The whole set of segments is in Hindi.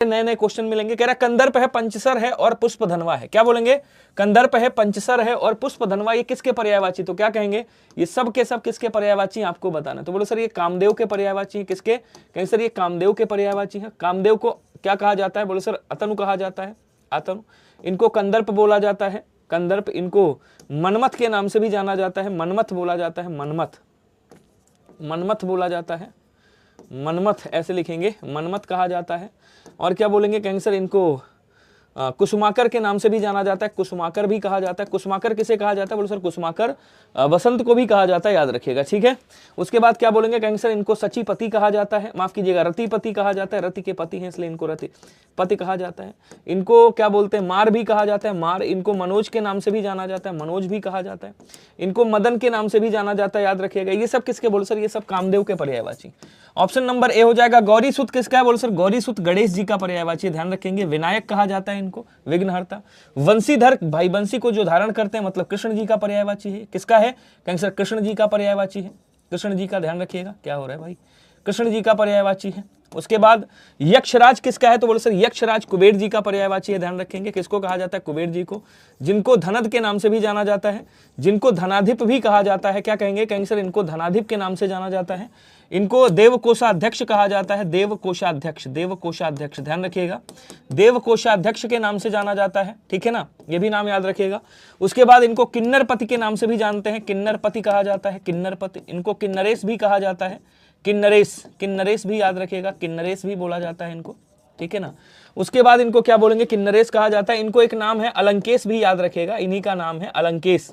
नए नए क्वेश्चन मिलेंगे। कह रहा कंदर्प है, पंचसर है और पुष्पधनवा है। क्या बोलेंगे? कंदर्प है, पंचसर है और पुष्पधनवा, ये किसके पर्यायवाची? तो क्या कहेंगे? ये सब के सब किसके पर्यायवाची आपको बताना। तो बोलो सर ये कामदेव के पर्यायवाची है। किसके? कहेंगे सर ये कामदेव के पर्यायवाची है। कामदेव को क्या कहा जाता है? बोलो सर अतनु कहा जाता है, अतनु। इनको कंदर्प बोला जाता है, कंदर्प। इनको मनमथ के नाम से भी जाना जाता है, मनमथ बोला जाता है, मनमथ, मनमथ बोला जाता है, मनमथ ऐसे लिखेंगे, मनमथ कहा जाता है। और क्या बोलेंगे? कहेंगे सर इनको कुसुमाकर के नाम से भी जाना जाता है, कुसुमाकर भी कहा जाता है। कुसुमाकर किसे कहा जाता है? बोलो सर कुसुमाकर वसंत को भी कहा जाता है, याद रखिएगा, ठीक है। उसके बाद क्या बोलेंगे? कहेंगे सर इनको सचीपति कहा जाता है, माफ कीजिएगा रतिपति कहा जाता है, रति के पति हैं इसलिए इनको रतिपति कहा जाता है। इनको क्या बोलते हैं? मार भी कहा जाता है, मार। इनको मनोज के नाम से भी जाना जाता है, मनोज भी कहा जाता है। इनको मदन के नाम से भी जाना जाता है, याद रखिएगा। ये सब किसके? बोलो सर ये सब कामदेव के पर्यायवाची। ऑप्शन नंबर ए हो जाएगा। गौरी सुत किसका है? बोलो सर गौरी सुत गणेश जी का पर्यायवाची, ध्यान रखेंगे। विनायक कहा जाता है इनको, विघ्नहर्ता। वंशीधर, भाई बंसी को जो धारण करते हैं, मतलब कृष्ण जी का पर्यायवाची है। किसका है? कहेंगे सर कृष्ण जी का पर्यायवाची है, कृष्ण जी का। ध्यान रखिएगा क्या हो रहा है भाई, कृष्ण जी का पर्यायवाची है। उसके बाद यक्षराज किसका है? तो बोलो सर यक्षराज कुबेर जी का पर्यायवाची है, ध्यान रखेंगे। किसको कहा जाता है? कुबेर जी को। जिनको धनद के नाम से भी जाना जाता है, जिनको धनाधिप भी कहा जाता है, क्या कहेंगे? कहेंगे सर इनको धनाधिप के नाम से जाना जाता है। इनको देवकोषाध्यक्ष कहा जाता है, देवकोषाध्यक्ष, देवकोषाध्यक्ष, ध्यान रखिएगा, देवकोषाध्यक्ष के नाम से जाना जाता है, ठीक है ना, ये भी नाम याद रखिएगा। उसके बाद इनको किन्नरपति के नाम से भी जानते हैं, किन्नरपति कहा जाता है, किन्नरपति। इनको किन्नरेश भी कहा जाता है, किन्नरेश, किन्नरेश भी याद रखिएगा, किन्नरेश भी बोला जाता है इनको, ठीक है ना। उसके बाद इनको क्या बोलेंगे? किन्नरेश कहा जाता है। इनको एक नाम है अलंकेश भी याद रखिएगा, इन्हीं का नाम है अलंकेश।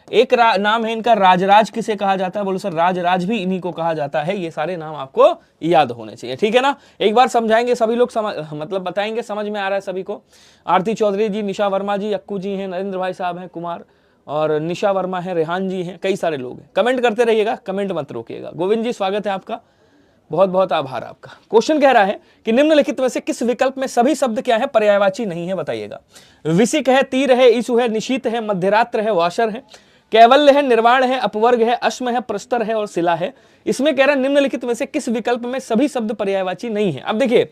एक नाम है इनका राजराज, किसे कहा जाता है? बोलो सर राजराज भी इन्हीं को कहा जाता है। ये सारे नाम आपको याद होने चाहिए, ठीक है ना। एक बार समझाएंगे सभी लोग, मतलब बताएंगे, समझ में आ रहा है सभी को। आरती चौधरी जी, निशा वर्मा जी, अक्कू जी हैं, नरेंद्र भाई साहब हैं, कुमार और निशा वर्मा है, रेहान जी हैं, कई सारे लोग हैं। कमेंट करते रहिएगा, कमेंट मत रोकिएगा। गोविंद जी स्वागत है आपका, बहुत बहुत आभार आपका। क्वेश्चन कह रहा है कि निम्नलिखित में से किस विकल्प में सभी शब्द क्या है? पर्यायवाची नहीं है, बताइएगा। विसिक है, तीर है, ईसु है, निशीत है, मध्यरात्र है, वाशर है, कैवल्य है, निर्वाण है, अपवर्ग है, अश्म है, प्रस्तर है और शिला है। इसमें कह रहा है निम्नलिखित में से किस विकल्प में सभी शब्द पर्यायवाची नहीं है। अब देखिए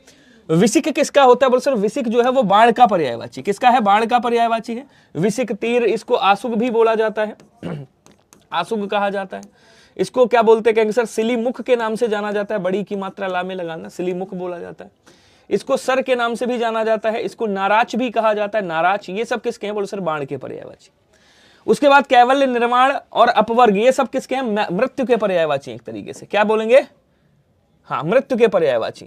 विसिक किसका होता है? बोलो सर विसिक जो है वो बाण का पर्यायवाची। किसका है? बाण का पर्यायवाची है विसिक। तीर, इसको आसुक भी बोला जाता है, आसुक कहा जाता है। इसको क्या बोलते हैं? कहेंगे सर सिलीमुख के नाम से जाना जाता है, बड़ी की मात्रा ला में लगाना, सिलीमुख बोला जाता है। इसको सर के नाम से भी जाना जाता है, इसको नाराच भी कहा जाता है, नाराच। ये सब किसके हैं? बोलो सर बाण के पर्यायवाची। उसके बाद कैवल्य, निर्माण और अपवर्ग, ये सब किसके हैं? मृत्यु के पर्यायवाची एक तरीके से। क्या बोलेंगे? हाँ, मृत्यु के पर्यायवाची।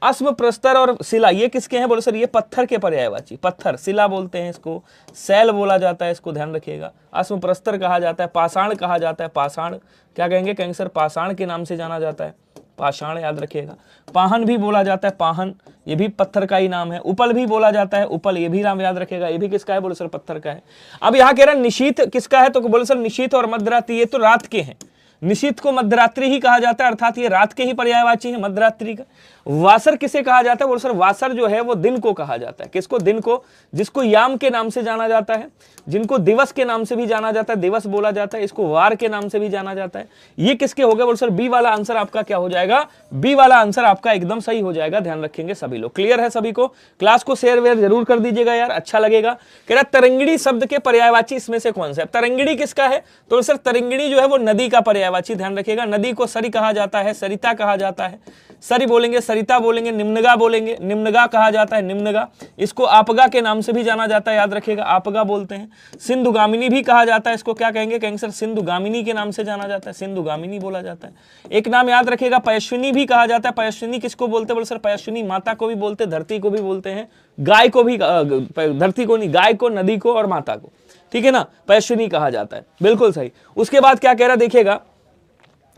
अश्म, प्रस्तर और शिला, ये किसके हैं? बोलो सर ये पत्थर के पर्यायवाची। पत्थर, शिला बोलते हैं इसको, शैल बोला जाता है इसको, ध्यान रखिएगा। अश्म प्रस्तर कहा जाता है, पाषाण कहा जाता है, पाषाण। क्या कहेंगे? कहेंगे सर पाषाण के नाम से जाना जाता है, पाषाण याद रखिएगा। पाहन भी बोला जाता है, पाहन, ये भी पत्थर का ही नाम है। उपल भी बोला जाता है, उपल, ये भी नाम याद रखिएगा, ये भी किसका है? बोलो सर पत्थर का है। अब यहाँ कह रहा है निशीत किसका है? तो बोलो सर निशीत और मध्यरात्रि, ये तो रात के हैं। निशीत को मध्यरात्रि ही कहा जाता है, अर्थात ये रात के ही पर्यायवाची है मध्यरात्रि का। वासर किसे कहा जाता है? बोलो सर वासर जो है वो दिन को कहा जाता है। किसको? दिन को। जिसको याम के नाम से जाना जाता है, जिनको दिवस के नाम से भी जाना जाता है, दिवस बोला जाता है। इसको वार के नाम से भी जाना जाता है। ये किसके हो गए? बोलो सर बी वाला आंसर आपका क्या हो जाएगा? बी वाला आंसर आपका एकदम सही हो जाएगा, ध्यान रखेंगे सभी लोग। क्लियर है सभी को? क्लास को शेयर वेयर जरूर कर दीजिएगा यार, अच्छा लगेगा। कह रहा तरंगिणी शब्द के पर्यायवाची इसमें से कौन सा है? तरंगिणी किसका है? तो सर तरंगिणी जो है वो नदी का पर्यायवाची, ध्यान रखिएगा। नदी को सरी कहा जाता है, सरिता कहा जाता है, सरी बोलेंगे, सरिता बोलेंगे, निम्नगा बोलेंगे, निम्नगा कहा जाता है, निम्नगा। इसको आपगा के नाम से भी जाना जाता है, याद रखिएगा, आपगा बोलते हैं। सिंधुगामिनी भी कहा जाता है, इसको क्या कहेंगे? कहेंगे सर सिंधुगामिनी के नाम से जाना जाता है, सिंधुगामिनी बोला जाता है। एक नाम याद रखिएगा पयस्विनी भी कहा जाता है। पयस्विनी किसको बोलते हैं? बोले सर पयस्विनी माता को भी बोलते, धरती को भी बोलते हैं, गाय को भी, धरती को नहीं, गाय को, नदी को और माता को, ठीक है ना, पयस्विनी कहा जाता है, बिल्कुल सही। उसके बाद क्या कह रहा है देखिएगा,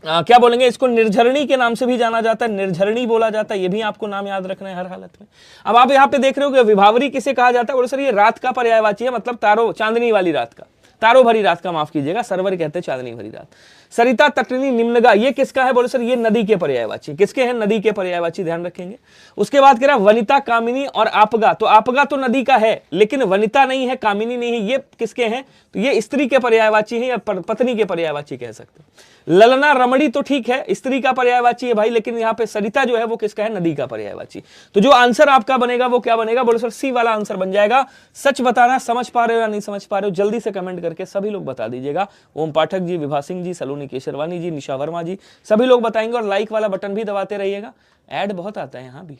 क्या बोलेंगे? इसको निर्झरणी के नाम से भी जाना जाता है, निर्झरणी बोला जाता है, ये भी आपको नाम याद रखना है हर हालत में। अब आप यहाँ पे देख रहे हो कि विभावरी किसे कहा जाता है? बोले सर ये रात का पर्यायवाची है, मतलब तारों, चांदनी वाली रात का, तारों भरी रात का माफ कीजिएगा, सर्वर कहते हैं चांदनी भरी रात। सरिता, तटनी, निम्नगा, ये किसका है? बोले सर ये नदी के पर्यायवाची। किसके हैं? नदी के पर्यायवाची, ध्यान रखेंगे। उसके बाद कह रहा वनिता, कामिनी और आपगा। तो आपगा तो नदी का है, लेकिन वनिता नहीं है, कामिनी नहीं है, ये किसके हैं? तो ये स्त्री के पर्यायवाची है या पत्नी के पर्यायवाची कह सकते हैं। ललना, रमणी तो ठीक है, स्त्री का पर्यायवाची है भाई, लेकिन यहाँ पे सरिता जो है वो किसका है? नदी का पर्यायवाची। तो जो आंसर आपका बनेगा वो क्या बनेगा? बोलो सर सी वाला आंसर बन जाएगा। सच बताना, समझ पा रहे हो या नहीं समझ पा रहे हो, जल्दी से कमेंट करके सभी लोग बता दीजिएगा। ओम पाठक जी, विभा सिंह जी, सलोनी केशरवानी जी, निशा वर्मा जी, सभी लोग बताएंगे। और लाइक वाला बटन भी दबाते रहिएगा, ऐड बहुत आता है यहाँ भी।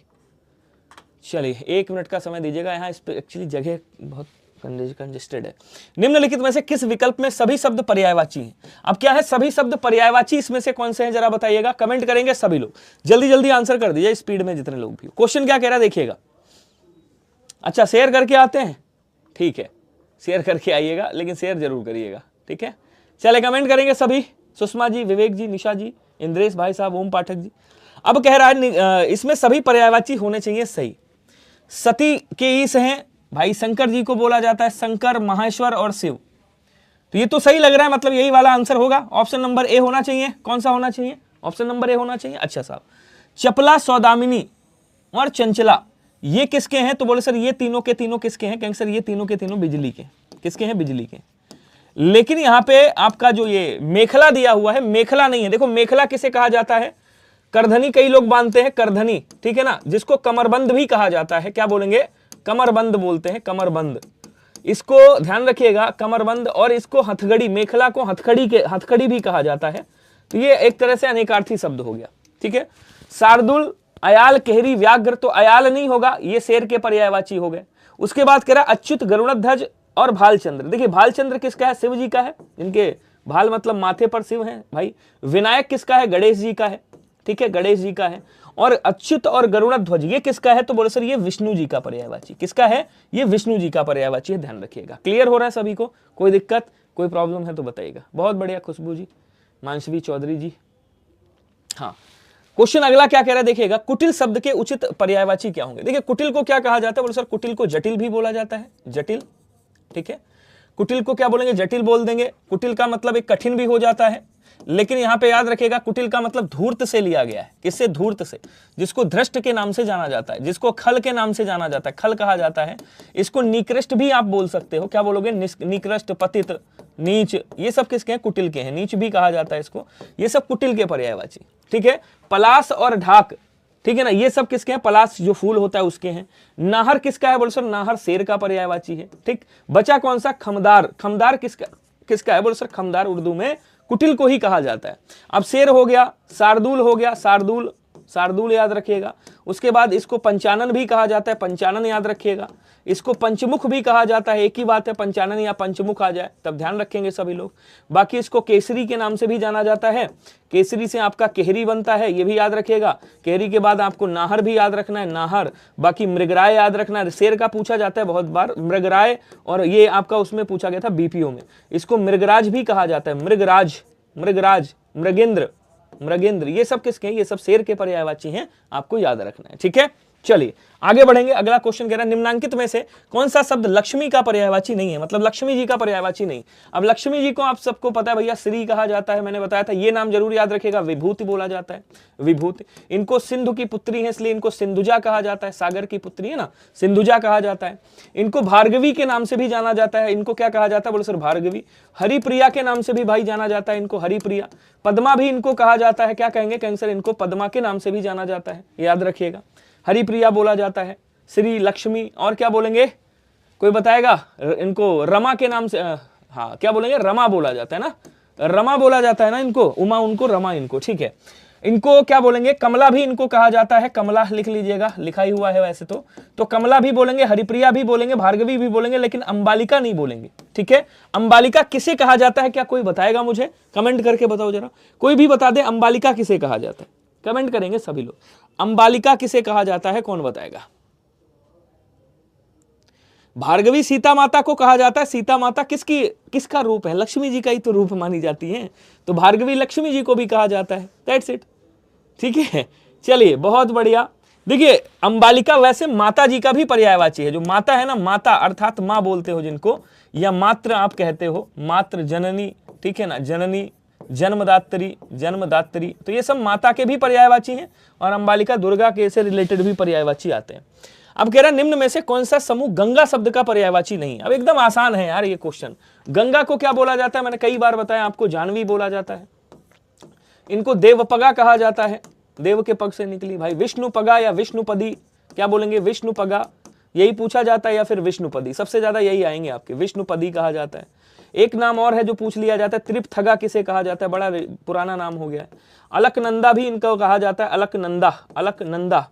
चलिए 1 मिनट का समय दीजिएगा, यहाँ इस पे एक्चुअली जगह बहुत कंजेस्टेड है। निम्नलिखित में से किस विकल्प में सभी शब्द पर्यायवाची हैं? अब क्या है सभी शब्द पर्यायवाची, इसमें से कौन से हैं जरा बताइएगा, कमेंट करेंगे सभी लोग। जल्दी जल्दी आंसर कर दीजिए, स्पीड में जितने लोग भी हो। क्वेश्चन क्या कह रहा है देखिएगा। अच्छा शेयर करके आते हैं, ठीक है, शेयर करके आइएगा, लेकिन शेयर जरूर करिएगा, ठीक है। चले कमेंट करेंगे सभी, सुषमा जी, विवेक जी, निशा जी, इंद्रेश भाई साहब, ओम पाठक जी। अब कह रहा है इसमें सभी पर्यायवाची होने चाहिए, सही। सती के ईश हैं भाई, शंकर जी को बोला जाता है शंकर, महेश्वर और शिव। तो ये तो सही लग रहा है, मतलब यही वाला आंसर होगा। ऑप्शन नंबर ए होना चाहिए। कौन सा होना चाहिए? ऑप्शन नंबर ए होना चाहिए। अच्छा साहब, चपला, सौदामिनी और चंचला ये किसके हैं? तो बोले सर ये तीनों के तीनों किसके हैं? कहेंगे सर ये तीनों के तीनों बिजली के। किसके हैं? बिजली के। लेकिन यहाँ पे आपका जो ये मेखला दिया हुआ है, मेखला नहीं है। देखो मेखला किसे कहा जाता है? करधनी कई लोग बांधते हैं, करधनी, ठीक है ना, जिसको कमरबंद भी कहा जाता है। क्या बोलेंगे? कमरबंद बोलते हैं, कमरबंद। इसको ध्यान रखिएगा, कमरबंद। और इसको हथकड़ी, मेखला को हथकड़ी भी कहा जाता है। तो ये एक तरह से अनेकार्थी शब्द हो गया, ठीक है। शार्दुल, अयाल, केहरी, व्याघ्र, तो अयाल नहीं होगा, ये शेर के पर्यायवाची हो गए। उसके बाद कह रहा अच्युत, गरुड़ध्वज और भालचंद्र। देखिए भालचंद्र किसका है? शिव जी का है, इनके भाल मतलब माथे पर शिव है भाई। विनायक किसका है? गणेश जी का है, ठीक है, गणेश जी का है। और अच्युत और गरुड़ध्वज ये किसका है? तो बोले सर ये विष्णु जी का पर्यायवाची। किसका है? ये विष्णु जी का पर्यायवाची है, ध्यान रखिएगा। क्लियर हो रहा है सभी को? कोई दिक्कत, कोई प्रॉब्लम है तो बताइएगा। बहुत बढ़िया, खुशबू जी, मानसवी चौधरी जी। हाँ, क्वेश्चन अगला क्या कह रहा है देखिएगा। कुटिल शब्द के उचित पर्यायवाची क्या होंगे? देखिए कुटिल को क्या कहा जाता है? बोले सर कुटिल को जटिल भी बोला जाता है, जटिल, ठीक है। कुटिल को क्या बोलेंगे? जटिल बोल देंगे। कुटिल का मतलब एक कठिन भी हो जाता है, लेकिन यहां पे याद रखिएगा कुटिल का मतलब धूर्त से लिया गया है। किससे? धूर्त से, जिसको धृष्ट के नाम से जाना जाता है, जिसको खल के नाम से जाना जाता है, खल कहा जाता है। इसको निकृष्ट भी आप बोल सकते हो। क्या बोलोगे? निकृष्ट, पतित, नीच, ये सब किसके हैं? कुटिल के हैं। नीच भी कहा जाता है इसको, ये सब कुटिल के पर्यायवाची, ठीक है। पलाश और ढाक, ठीक है ना, ये सब किसके हैं? पलाश जो फूल होता है उसके हैं। नाहर किसका है? बोलो सर नाहर शेर का पर्यायवाची है, ठीक। बचा कौन सा? खमदार। खमदार किसका है? बोलो सर खमदार उर्दू में कुटिल को ही कहा जाता है। अब शेर हो गया, शार्दुल हो गया, शार्दुल याद रखिएगा। उसके बाद इसको पंचानन भी कहा जाता है, पंचानन याद रखिएगा। इसको पंचमुख भी कहा जाता है, एक ही बात है, पंचानन या पंचमुख आ जाए तब ध्यान रखेंगे सभी लोग। बाकी इसको केसरी के नाम से भी जाना जाता है, केसरी से आपका केहरी बनता है, ये भी याद रखिएगा। केहरी के बाद आपको नाहर भी याद रखना है, नाहर। बाकी मृगराय याद रखना है, शेर का पूछा जाता है बहुत बार, मृगराय, और ये आपका उसमें पूछा गया था बीपीओ में, इसको मृगराज भी कहा जाता है, मृगराज, मृगेंद्र, ये सब किसके हैं? ये सब शेर के पर्यायवाची हैं, आपको याद रखना है, ठीक है। चलिए आगे बढ़ेंगे। अगला क्वेश्चन कह रहा है निम्नांकित में से कौन सा शब्द लक्ष्मी का पर्यायवाची नहीं है? मतलब लक्ष्मी जी का पर्यायवाची नहीं। अब लक्ष्मी जी को आप सबको पता है भैया, श्री कहा जाता है, मैंने बताया था, ये नाम जरूर याद रखेगा। विभूति बोला जाता है, विभूति। इनको सिंधु की पुत्री है इसलिए इनको सिंधुजा कहा जाता है, सागर की पुत्री है ना, सिंधुजा कहा जाता है। इनको भार्गवी के नाम से भी जाना जाता है, इनको क्या कहा जाता है? बोलो सर भार्गवी। हरिप्रिया के नाम से भी भाई जाना जाता है इनको, हरिप्रिया। पद्मा भी इनको कहा जाता है, क्या कहेंगे? कहेंगे सर इनको पद्मा के नाम से भी जाना जाता है, याद रखिएगा। हरिप्रिया बोला जाता है, श्री, लक्ष्मी, और क्या बोलेंगे? कोई बताएगा? इनको रमा के नाम से, हाँ क्या बोलेंगे? रमा बोला जाता है ना, रमा बोला जाता है ना इनको, उमा उनको, रमा इनको, ठीक है। इनको क्या बोलेंगे? कमला भी इनको कहा जाता है, कमला लिख लीजिएगा, लिखा ही हुआ है वैसे तो कमला भी बोलेंगे, हरिप्रिया भी बोलेंगे, भार्गवी भी बोलेंगे, लेकिन अंबालिका नहीं बोलेंगे, ठीक है। अंबालिका किसे कहा जाता है? क्या कोई बताएगा मुझे? कमेंट करके बताओ जरा, कोई भी बता दे अंबालिका किसे कहा जाता है, कमेंट करेंगे सभी लोग। अंबालिका किसे कहा जाता है, कौन बताएगा? भार्गवी सीता माता को कहा जाता है। सीता माता किसका रूप है? लक्ष्मी जी का ही तो रूप मानी जाती है, तो भार्गवी लक्ष्मी जी को भी कहा जाता है, दैट्स इट, ठीक है। चलिए बहुत बढ़िया, देखिए अंबालिका वैसे माता जी का भी पर्यायवाची है। जो माता है ना, माता अर्थात माँ बोलते हो जिनको, या मात्र आप कहते हो, मात्र, जननी, ठीक है ना, जननी, जन्मदात्री, जन्मदात्री, तो ये सब माता के भी पर्यायवाची हैं और अंबालिका दुर्गा के से रिलेटेड भी पर्यायवाची आते हैं। अब कह रहा है निम्न में से कौन सा समूह गंगा शब्द का पर्यायवाची नहीं है। अब एकदम आसान है यार ये क्वेश्चन। गंगा को क्या बोला जाता है, मैंने कई बार बताया आपको, जानवी बोला जाता है। इनको देवपगा कहा जाता है, देव के पग से निकली। भाई विष्णुपगा या विष्णुपदी, क्या बोलेंगे, विष्णुपगा, यही पूछा जाता है, या फिर विष्णुपदी, सबसे ज्यादा यही आएंगे आपके, विष्णुपदी कहा जाता है। एक नाम और है जो पूछ लिया जाता है, त्रिपथगा किसे कहा जाता है, बड़ा पुराना नाम हो गया है। अलकनंदा भी इनको कहा जाता है, अलकनंदा, अलकनंदा,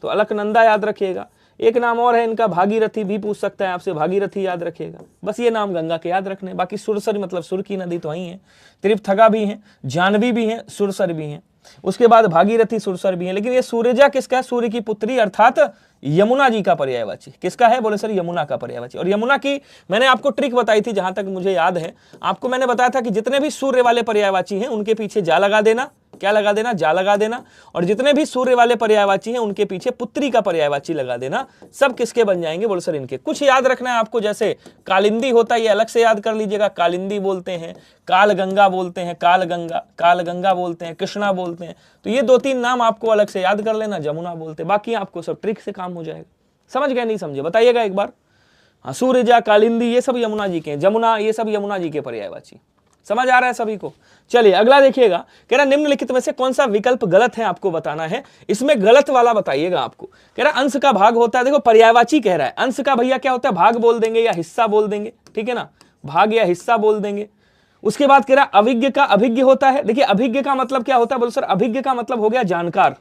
तो अलकनंदा याद रखिएगा। एक नाम और है इनका, भागीरथी भी पूछ सकता है आपसे, भागीरथी याद रखिएगा। बस ये नाम गंगा के याद रखने, बाकी सुरसर मतलब सुर की नदी तो वही है। त्रिपथगा भी है, जानवी भी है, सुरसर भी है, उसके बाद भागीरथी, सुरसर भी है। लेकिन ये सूर्यजा किसका है, सूर्य की पुत्री अर्थात यमुना जी का पर्यायवाची। किसका है, बोले सर यमुना का पर्यायवाची। और यमुना की मैंने आपको ट्रिक बताई थी, जहां तक मुझे याद है आपको मैंने बताया था कि जितने भी सूर्य वाले पर्यायवाची हैं उनके पीछे जा लगा देना, क्या लगा देना, जा लगा देना। और जितने भी सूर्य वाले पर्यायवाची हैं उनके पीछे पुत्री का पर्यायवाची लगा देना। सब किसके बन जाएंगे, बोले सर इनके। कुछ याद रखना है आपको, जैसे कालिंदी होता है, ये अलग से याद कर लीजिएगा, कालिंदी बोलते हैं, काल गंगा बोलते हैं, काल गंगा बोलते हैं, कृष्णा बोलते हैं। तो ये 2-3 नाम आपको अलग से याद कर लेना, जमुना बोलते हैं। बाकी आपको सब ट्रिक से काम हो जाएगा। समझ गए, नहीं समझे बताइएगा एक बार। हाँ, सूर्यजा, कालिंदी ये सब यमुना जी के हैं, जमुना ये सब यमुना जी के पर्यायवाची। समझ आ रहा है सभी को। चलिए अगला देखिएगा, कह रहा निम्नलिखित में से कौन सा विकल्प गलत है, आपको बताना है। इसमें गलत वाला बताइएगा आपको। कह रहा अंश का भाग होता है, देखो पर्यायवाची कह रहा है, अंश का भैया क्या होता है, भाग बोल देंगे या हिस्सा बोल देंगे, ठीक है ना, भाग या हिस्सा बोल देंगे। उसके बाद कह रहा अभिज्ञ का अभिज्ञ होता है। देखिए अभिज्ञ का मतलब क्या होता है, बोलो सर अभिज्ञ का मतलब हो गया जानकार,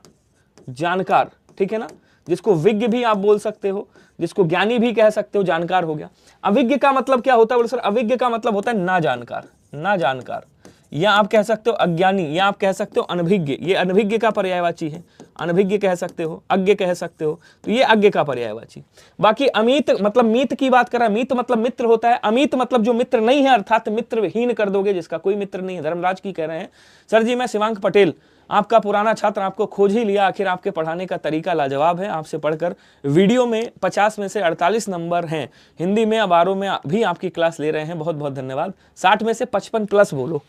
जानकार, ठीक है ना, जिसको विज्ञ भी आप बोल सकते हो, जिसको ज्ञानी भी कह सकते हो, जानकार हो गया। अभिज्ञ का मतलब क्या होता है, बोलो सर अभिज्ञ का मतलब होता है ना जानकार, ना जानकार, या आप कह सकते हो अज्ञानी, या आप कह सकते हो अनभिज्ञ, ये अनभिज्ञ का पर्यायवाची है, अनभिज्ञ कह सकते हो, अज्ञ कह सकते हो, तो ये अज्ञ का पर्यायवाची। बाकी अमित मतलब मीत की बात कर रहा है, मीत मतलब मित्र होता है, अमित मतलब जो मित्र नहीं है, अर्थात मित्रहीन कर दोगे, जिसका कोई मित्र नहीं है। धर्मराज की कह रहे हैं, सर जी मैं शिवांक पटेल आपका पुराना छात्र, आपको खोज ही लिया, आखिर आपके पढ़ाने का तरीका लाजवाब है, आपसे पढ़कर वीडियो में 50 में से 48 नंबर हैं, हिंदी में, अबारों में भी आपकी क्लास ले रहे हैं, बहुत बहुत धन्यवाद। 60 में से 55 प्लस बोलो,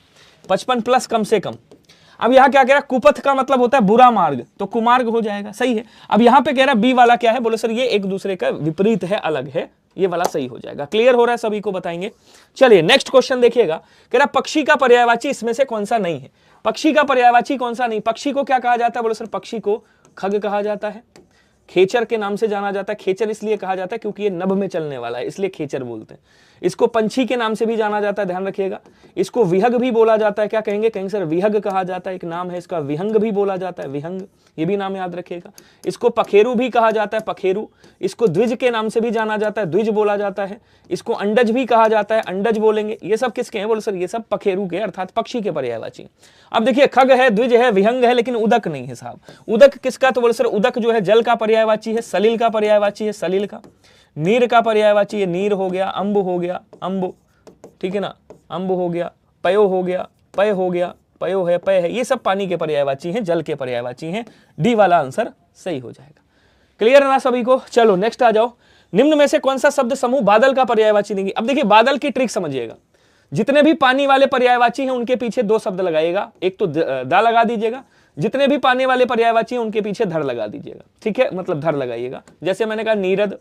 55 प्लस कम से कम। अब यहाँ क्या कह रहा है, कुपथ का मतलब होता है बुरा मार्ग, तो कुमार्ग हो जाएगा, सही है। अब यहाँ पे कह रहा है बी वाला क्या है, बोले सर ये एक दूसरे का विपरीत है, अलग है, ये वाला सही हो जाएगा। क्लियर हो रहा है सभी को, बताएंगे। चलिए नेक्स्ट क्वेश्चन देखिएगा, कह रहा पक्षी का पर्यायवाची इसमें से कौन सा नहीं है। पक्षी का पर्यायवाची कौन सा नहीं, पक्षी को क्या कहा जाता है, बोले सर पक्षी को खग कहा जाता है, खेचर के नाम से जाना जाता है। खेचर इसलिए कहा जाता है क्योंकि ये नभ में चलने वाला है, इसलिए खेचर बोलते हैं। इसको पंछी के नाम से भी जाना जाता है, ध्यान रखिएगा। इसको विहग भी बोला जाता है, क्या कहेंगे, कहेंगे सर विहग कहा जाता है, एक नाम है इसका। विहंग भी बोला जाता है, विहंग, ये भी नाम याद रखिएगा। इसको पखेरु भी कहा जाता है, पखेरु। इसको द्विज के नाम से भी जाना जाता है, द्विज बोला जाता है। इसको अंडज भी कहा जाता है, अंडज बोलेंगे। ये सब किसके हैं, बोले सर ये सब पखेरु के अर्थात पक्षी के पर्यायवाची। अब देखिए खग है, द्विज है, विहंग है, लेकिन उदक नहीं है साहब। उदक किसका, तो बोले सर उदक जो है जल का पर्यायवाची है, सलिल का पर्यायवाची है, सलिल का। नीर का पर्यायवाची है, नीर हो गया, अंब हो गया, अंब, ठीक है ना, अंब हो गया, पयो हो गया, पय हो गया, पयो है, पय है, ये सब पानी के पर्यायवाची हैं, जल के पर्यायवाची हैं। डी वाला आंसर सही हो जाएगा। क्लियर है ना सभी को। चलो नेक्स्ट आ जाओ, निम्न में से कौन सा शब्द समूह बादल का पर्यायवाची नहीं। अब देखिए बादल की ट्रिक समझिएगा, जितने भी पानी वाले पर्यायवाची हैं उनके पीछे 2 शब्द लगाइएगा, एक तो दा लगा दीजिएगा, जितने भी पानी वाले पर्यायवाची हैं उनके पीछे धर लगा दीजिएगा, ठीक है, मतलब धर लगाइएगा। जैसे मैंने कहा नीरद,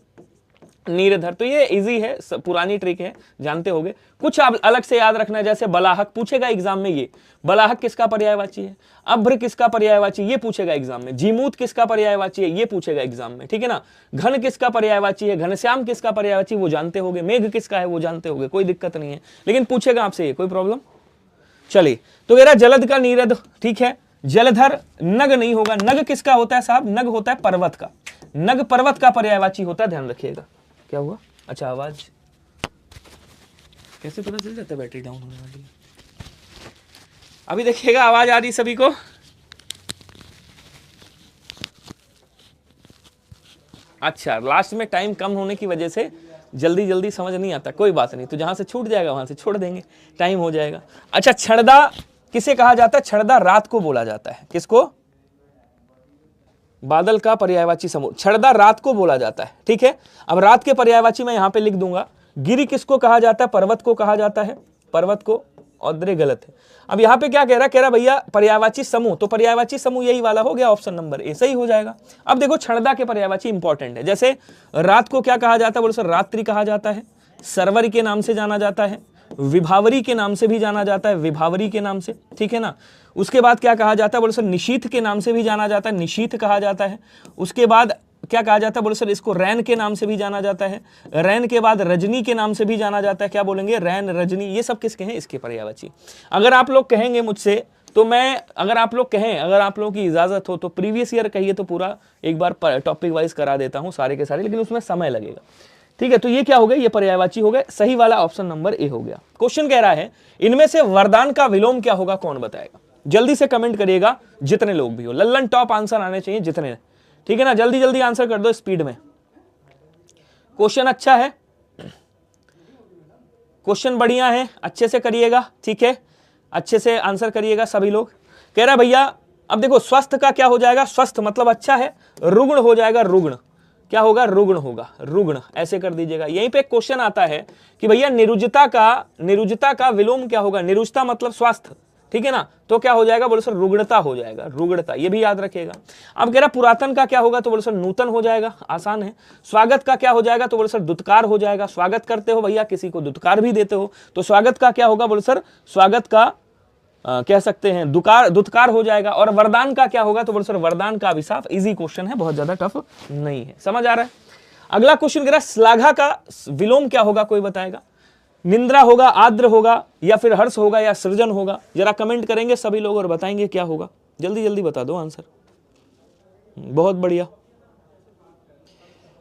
नीरधर, तो ये इजी है, पुरानी ट्रिक है, जानते होगे। कुछ आप अलग से याद रखना है, जैसे बलाहक पूछेगा एग्जाम में, ये बलाहक किसका पर्यायवाची है, अभ्र किसका पर्यायवाची, ये पूछेगा एग्जाम में। जीमूत किसका पर्यायवाची है, ये पूछेगा एग्जाम में, ठीक है ना। घन किसका पर्यायवाची है, घनश्याम किसका पर्यायवाची, वो जानते होगे। मेघ किसका है, वो जानते होगे, कोई दिक्कत नहीं है, लेकिन पूछेगा आपसे ये, कोई प्रॉब्लम। चलिए तो कह रहा जलद का नीरद, ठीक है। जलधर नग नहीं होगा, नग किसका होता है साहब, नग होता है पर्वत का, नग पर्वत का पर्यायवाची होता है, ध्यान रखिएगा। क्या हुआ, अच्छा आवाज कैसे पता चल जाता है बैटरी डाउन होने वाली है। अभी देखिएगा आवाज आ रही सभी को। अच्छा लास्ट में टाइम कम होने की वजह से जल्दी जल्दी समझ नहीं आता, कोई बात नहीं, तो जहां से छूट जाएगा वहां से छोड़ देंगे, टाइम हो जाएगा। अच्छा छड़दा किसे कहा जाता है, छड़दा रात को बोला जाता है, किसको, बादल का पर्यायवाची समूह, छड़दा रात को बोला जाता है, ठीक है। अब रात के पर्यायवाची मैं यहां पे लिख दूंगा। गिरी किसको कहा जाता है? पर्वत को कहा जाता है, पर्वत को। औद्रे गलत है। अब यहां पे क्या कह रहा भैया पर्यायवाची समूह, तो पर्यायवाची समूह यही वाला हो गया, ऑप्शन नंबर ए सही हो जाएगा। अब देखो छड़दा के पर्यायवाची इंपॉर्टेंट है, जैसे रात को क्या कहा जाता है? बोलो सर रात्रि कहा जाता है, सरवरी के नाम से जाना जाता है, विभावरी के नाम से भी जाना जाता है, विभावरी के नाम से, ठीक है ना। उसके बाद क्या कहा जाता है? बोलो सर निशीथ के नाम से भी जाना जाता है, निशीथ कहा जाता है। उसके बाद क्या कहा जाता है? बोलो सर इसको रैन के नाम से भी जाना जाता है। रैन के बाद रजनी के नाम से भी जाना जाता है। क्या बोलेंगे? रैन, रजनी, ये सब किसके हैं? इसके पर्यायवाची। अगर आप लोग कहेंगे मुझसे तो मैं, अगर आप लोग कहें, अगर आप लोगों की इजाजत हो तो प्रीवियस ईयर कहिए तो पूरा एक बार टॉपिक वाइज करा देता हूं सारे के सारे, लेकिन उसमें समय लगेगा, ठीक है। तो ये क्या हो गया? ये पर्यायवाची हो गए, सही वाला ऑप्शन नंबर ए हो गया। क्वेश्चन कह रहा है इनमें से वरदान का विलोम क्या होगा, कौन बताएगा? जल्दी से कमेंट करिएगा, जितने लोग भी हो। लल्लन टॉप आंसर आने चाहिए जितने, ठीक है ना। जल्दी जल्दी आंसर कर दो स्पीड में। क्वेश्चन अच्छा है, क्वेश्चन बढ़िया है, अच्छे से करिएगा, ठीक है। अच्छे से आंसर करिएगा सभी लोग। कह रहा है भैया अब देखो स्वस्थ का क्या हो जाएगा? स्वस्थ मतलब अच्छा है। रुग्ण हो जाएगा रुग्ण, क्या होगा? रुग्ण होगा, रुग्ण, ऐसे कर दीजिएगा। यहीं पे क्वेश्चन आता है कि भैया निरुजता का विलोम क्या होगा? निरुजता मतलब स्वास्थ्य, ठीक है ना। तो क्या हो जाएगा? बोलो सर रुग्णता हो जाएगा, रुग्णता, ये भी याद रखिएगा। अब कह रहा पुरातन का क्या होगा? तो बोलो सर नूतन हो जाएगा, आसान है। स्वागत का क्या हो जाएगा? तो बोलो सर दुत्कार हो जाएगा। स्वागत करते हो भैया, किसी को दुत्कार भी देते हो, तो स्वागत का क्या होगा? बोलो सर स्वागत का कह सकते हैं दुत्कार हो जाएगा। और वरदान का क्या होगा? तो बोलो सर वरदान का अभिशाप। इजी क्वेश्चन है, बहुत ज्यादा टफ नहीं है, समझ आ रहा है। अगला क्वेश्चन कह रहा श्लाघा का विलोम क्या होगा, कोई बताएगा? निंद्रा होगा, आद्र होगा, या फिर हर्ष होगा, या सृजन होगा? जरा कमेंट करेंगे सभी लोग और बताएंगे क्या होगा। जल्दी जल्दी बता दो आंसर, बहुत बढ़िया,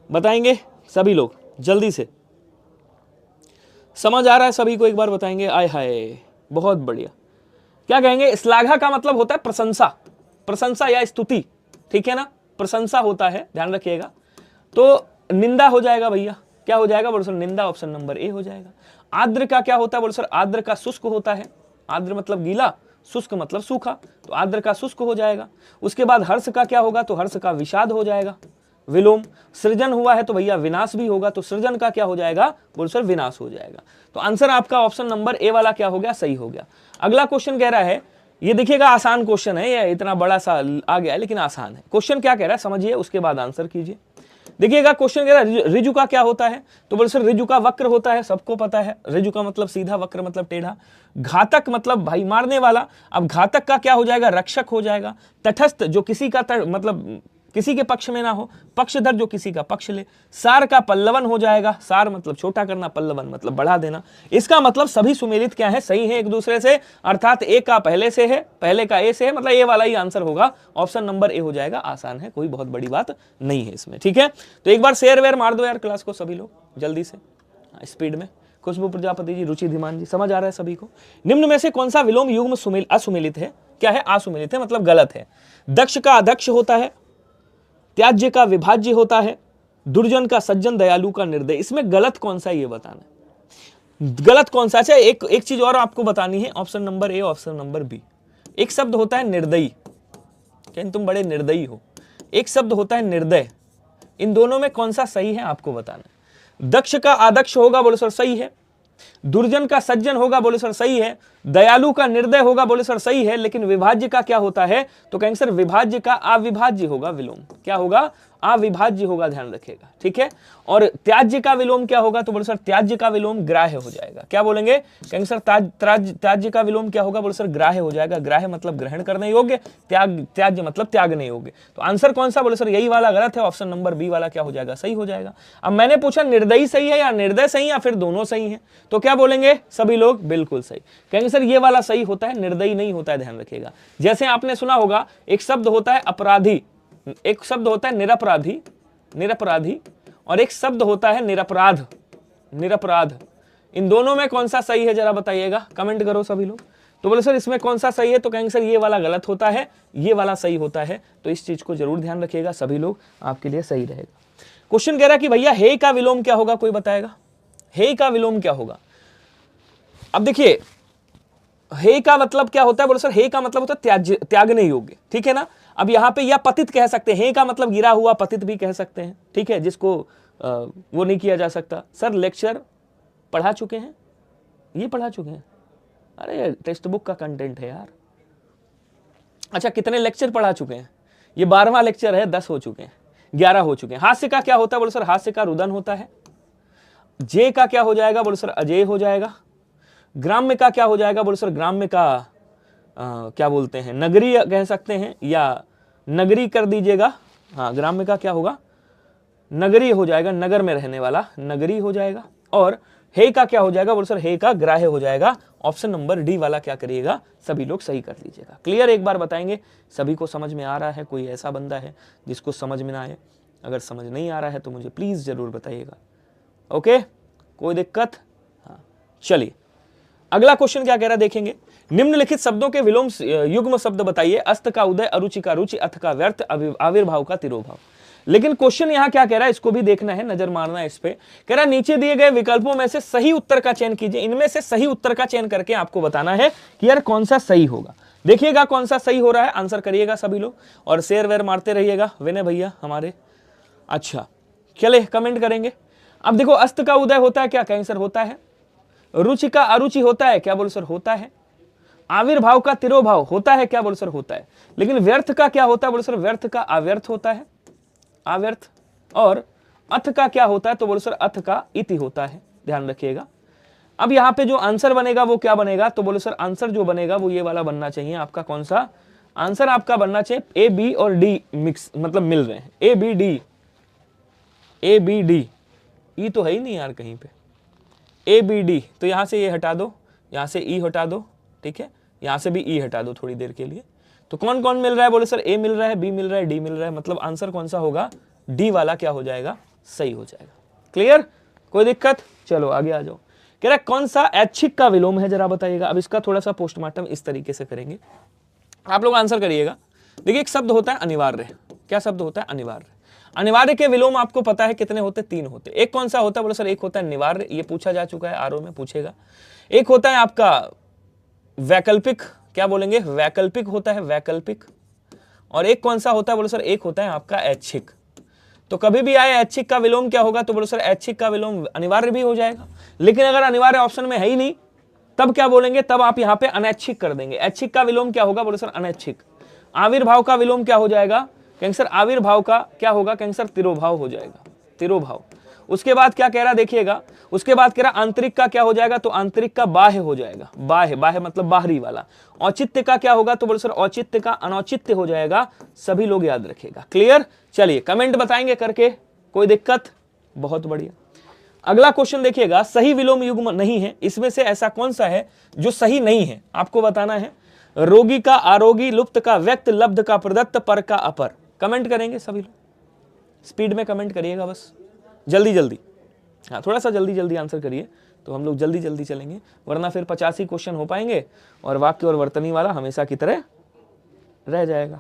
बताएंगे सभी लोग जल्दी से। समझ आ रहा है सभी को? एक बार बताएंगे। आय हाय, बहुत बढ़िया। क्या कहेंगे? श्लाघा का मतलब होता है प्रशंसा, प्रशंसा या स्तुति, ठीक है ना, प्रशंसा होता है, ध्यान रखिएगा। तो निंदा हो जाएगा भैया, क्या हो जाएगा? बोलो सर निंदा, ऑप्शन नंबर ए हो जाएगा। आद्र का क्या होता है? बोलो सर आद्र का शुष्क होता है। आद्र मतलब गीला, शुष्क मतलब सूखा, तो आद्र का शुष्क हो जाएगा। उसके बाद हर्ष का क्या होगा? तो हर्ष का विषाद हो जाएगा, विलोम। सृजन हुआ है तो भैया विनाश भी होगा, तो सृजन का क्या हो जाएगा? बोलो सर विनाश हो जाएगा। तो आंसर आपका ऑप्शन नंबर ए वाला क्या हो गया? सही हो गया। अगला क्वेश्चन कह रहा है, ये देखिएगा आसान क्वेश्चन है, ये इतना बड़ा सा आ गया है लेकिन आसान है। क्वेश्चन क्या कह रहा है समझिए, उसके बाद आंसर कीजिए। देखिएगा क्वेश्चन कह रहा है ऋजु का क्या होता है? तो बोलो सर ऋजु का वक्र होता है, सबको पता है। ऋजु का मतलब सीधा, वक्र मतलब टेढ़ा। घातक मतलब भाई मारने वाला। अब घातक का क्या हो जाएगा? रक्षक हो जाएगा। तटस्थ जो किसी का मतलब किसी के पक्ष में ना हो, पक्षधर जो किसी का पक्ष ले। सार का पल्लवन हो जाएगा, सार मतलब छोटा करना, पल्लवन मतलब बढ़ा देना। इसका मतलब सभी सुमेलित क्या है? सही है एक दूसरे से, अर्थात ए का पहले से है, पहले का ए से है, मतलब ए वाला ही आंसर होगा, ऑप्शन नंबर ए हो जाएगा। आसान है, कोई बहुत बड़ी बात नहीं है इसमें, ठीक है। तो एक बार शेयर वेयर मार दो यार क्लास को सभी लोग जल्दी से, स्पीड में। खुशबू प्रजापति जी, रुचि धीमान जी, समझ आ रहा है सभी को? निम्न में से कौन सा विलोम युग्म असुमेलित है? क्या है? असुमेलित है, मतलब गलत है। दक्ष का अध्यक्ष होता है, त्याज्य का विभाज्य होता है, दुर्जन का सज्जन, दयालु का निर्दय। इसमें गलत कौन सा है ये बताना है, गलत कौन सा। अच्छा एक चीज और आपको बतानी है, option number A, option number B. एक शब्द होता है निर्दयी, कहीं तुम बड़े निर्दयी हो। एक शब्द होता है निर्दय, इन दोनों में कौन सा सही है आपको बताना है। दक्ष का आदक्ष होगा, बोले सर सही है। दुर्जन का सज्जन होगा, बोले सर सही है। दयालु का निर्दय होगा, बोले सर सही है। लेकिन विभाज्य का क्या होता है? तो कहेंगे सर विभाज्य का अविभाज्य होगा विलोम। क्या होगा? अविभाज्य होगा, ध्यान रखिएगा, ठीक है। और त्याज्य का विलोम क्या होगा? तो बोले सर त्याज्य का विलोम ग्राह्य हो जाएगा। क्या बोलेंगे? कहेंगे सर त्याज्य का विलोम क्या होगा? बोले सर ग्राह्य हो जाएगा। ग्राह्य मतलब ग्रहण करने योग्य, त्याज्य मतलब त्यागने योग्य। तो आंसर कौन सा? बोले सर यही वाला गलत है, ऑप्शन नंबर बी वाला क्या हो जाएगा? सही हो जाएगा। अब मैंने पूछा निर्दयी सही है या निर्दय सही या फिर दोनों सही है, तो क्या बोलेंगे सभी लोग? बिल्कुल सही। कहेंगे सर ये वाला सही होता है, निर्दयी नहीं होता है, ध्यान रखिएगा। जैसे आपने सुना होगा एक शब्द होता है अपराधी, एक शब्द होता है निरपराधी, निरपराधी, और एक शब्द होता है निरपराध, निरपराध। इन दोनों में कौन सा सही है जरा बताइएगा, कमेंट करो सभी लोग। तो बोले सर इसमें कौन सा सही है? तो कहेंगे सर ये वाला गलत होता है, ये वाला सही होता है। तो इस चीज को जरूर ध्यान रखिएगा सभी लोग, आपके लिए सही रहेगा। क्वेश्चन कह रहा है कि भैया हे का विलोम क्या होगा, कोई बताएगा? हे का विलोम क्या होगा? अब देखिए हे का मतलब क्या होता है? बोलो सर हे का मतलब होता है त्यागने योग्य, ठीक है ना। अब यहां पे या पतित कह सकते हैं, हे का मतलब गिरा हुआ, पतित भी कह सकते हैं, ठीक है, जिसको वो नहीं किया जा सकता। सर लेक्चर पढ़ा चुके हैं, ये पढ़ा चुके हैं, अरे टेक्स्ट बुक का कंटेंट है यार। अच्छा कितने लेक्चर पढ़ा चुके हैं? ये 12वां लेक्चर है, 10 हो चुके हैं, 11 हो चुके हैं। हास्य का क्या होता है? बोलो सर हास्य का रुदन होता है। जे का क्या हो जाएगा? बोलो सर अजय हो जाएगा। ग्राम्य का क्या हो जाएगा? बोलो सर ग्राम्य का क्या बोलते हैं, नगरी कह सकते हैं, या नगरी कर दीजिएगा। हाँ ग्राम्य का क्या होगा? नगरी हो जाएगा, नगर में रहने वाला नगरी हो जाएगा। और हे का क्या हो जाएगा? बोलो सर हे का ग्राह्य हो जाएगा। ऑप्शन नंबर डी वाला क्या करिएगा? सभी लोग सही कर लीजिएगा। क्लियर? एक बार बताएंगे सभी को समझ में आ रहा है? कोई ऐसा बंदा है जिसको समझ में ना आए? अगर समझ नहीं आ रहा है तो मुझे प्लीज जरूर बताइएगा। ओके, कोई दिक्कत? हाँ चलिए अगला क्वेश्चन क्या कह रहा है देखेंगे। निम्नलिखित शब्दों के विलोम युग्म शब्द बताइए। अस्त का उदय, अरुचि का रुचि, अथ का व्यर्थ, आविर्भाव का तिरोभाव। लेकिन क्वेश्चन यहां क्या कह रहा है, इसको भी देखना है, नजर मारना है इस पे। कह रहा है नीचे दिए गए विकल्पों में से सही उत्तर का चयन कीजिए। इनमें से सही उत्तर का चयन करके आपको बताना है कि यार कौन सा सही होगा। देखिएगा कौन सा सही हो रहा है, आंसर करिएगा सभी लोग और शेयर वेयर मारते रहिएगा। विनय भैया हमारे, अच्छा चले कमेंट करेंगे। अब देखो अस्त का उदय होता है क्या? कैंसर होता है। रुचि का अरुचि होता है क्या? बोलो सर होता है। आविर्भाव का तिरोभाव होता है क्या? बोलो सर होता है। लेकिन व्यर्थ का क्या होता है? बोलो सर व्यर्थ का अव्यर्थ होता है, अव्यर्थ। और अथ का क्या होता है? तो बोलो सर अथ का इति होता है, ध्यान रखिएगा। अब यहां पे जो आंसर बनेगा वो क्या बनेगा? तो बोलो सर आंसर जो बनेगा वो ये वाला बनना चाहिए आपका। कौन सा आंसर आपका बनना चाहिए? ए बी और डी मिक्स, मतलब मिल रहे हैं। A B D, A B D, E तो है ही नहीं यार कहीं पे। ए बी डी, तो यहां से ये हटा दो, यहां से ई हटा दो, ठीक है, यहां से भी ई हटा दो थोड़ी देर के लिए। तो कौन कौन मिल रहा है? बोले सर ए मिल रहा है, बी मिल रहा है, डी मिल रहा है। मतलब आंसर कौन सा होगा? डी वाला क्या हो जाएगा? सही हो जाएगा। क्लियर? कोई दिक्कत? चलो आगे आ जाओ। कह रहा है कौन सा ऐच्छिक का विलोम है, जरा बताइएगा। अब इसका थोड़ा सा पोस्टमार्टम इस तरीके से करेंगे, आप लोग आंसर करिएगा। देखिए एक शब्द होता है अनिवार्य। क्या शब्द होता है? अनिवार्य। अनिवार्य के विलोम आपको पता है कितने होते? 3 होते। एक कौन सा होता है? बोलो सर एक होता है निवार्य, ये पूछा जा चुका है, आरओ में पूछेगा। एक होता है आपका वैकल्पिक, क्या बोलेंगे? वैकल्पिक होता है, वैकल्पिक। और एक कौन सा होता है? बोलो सर एक होता है आपका ऐच्छिक। तो कभी भी आए ऐच्छिक का विलोम क्या होगा? तो बोलो सर ऐच्छिक का विलोम अनिवार्य भी हो जाएगा। लेकिन अगर अनिवार्य ऑप्शन में है ही नहीं तब क्या बोलेंगे? तब आप यहाँ पे अनैच्छिक कर देंगे। ऐच्छिक का विलोम क्या होगा? बोलो सर अनैच्छिक। आविर्भाव का विलोम क्या हो जाएगा? कैंसर आविर्भाव का क्या होगा? कैंसर तिरोभाव हो जाएगा, तिरोभाव। उसके बाद क्या कह रहा देखिएगा, उसके बाद कह रहा आंतरिक का क्या हो जाएगा? तो आंतरिक का बाह्य हो जाएगा, बाह्य, बाह्य मतलब बाहरी वाला। औचित्य का क्या होगा? तो बोलो सर औचित्य का अनौचित्य हो जाएगा। सभी लोग याद रखिएगा। क्लियर? चलिए कमेंट बताएंगे करके, कोई दिक्कत? बहुत बढ़िया। अगला क्वेश्चन देखिएगा, सही विलोम युग्म नहीं है, इसमें से ऐसा कौन सा है जो सही नहीं है? आपको बताना है। रोगी का आरोगी, लुप्त का व्यक्त, लब्ध का प्रदत्त, पर का अपर। कमेंट करेंगे सभी लोग, स्पीड में कमेंट करिएगा बस, जल्दी जल्दी। हाँ थोड़ा सा जल्दी जल्दी आंसर करिए तो हम लोग जल्दी जल्दी चलेंगे, वरना फिर 50 ही क्वेश्चन हो पाएंगे और वाक्य और वर्तनी वाला हमेशा की तरह रह जाएगा।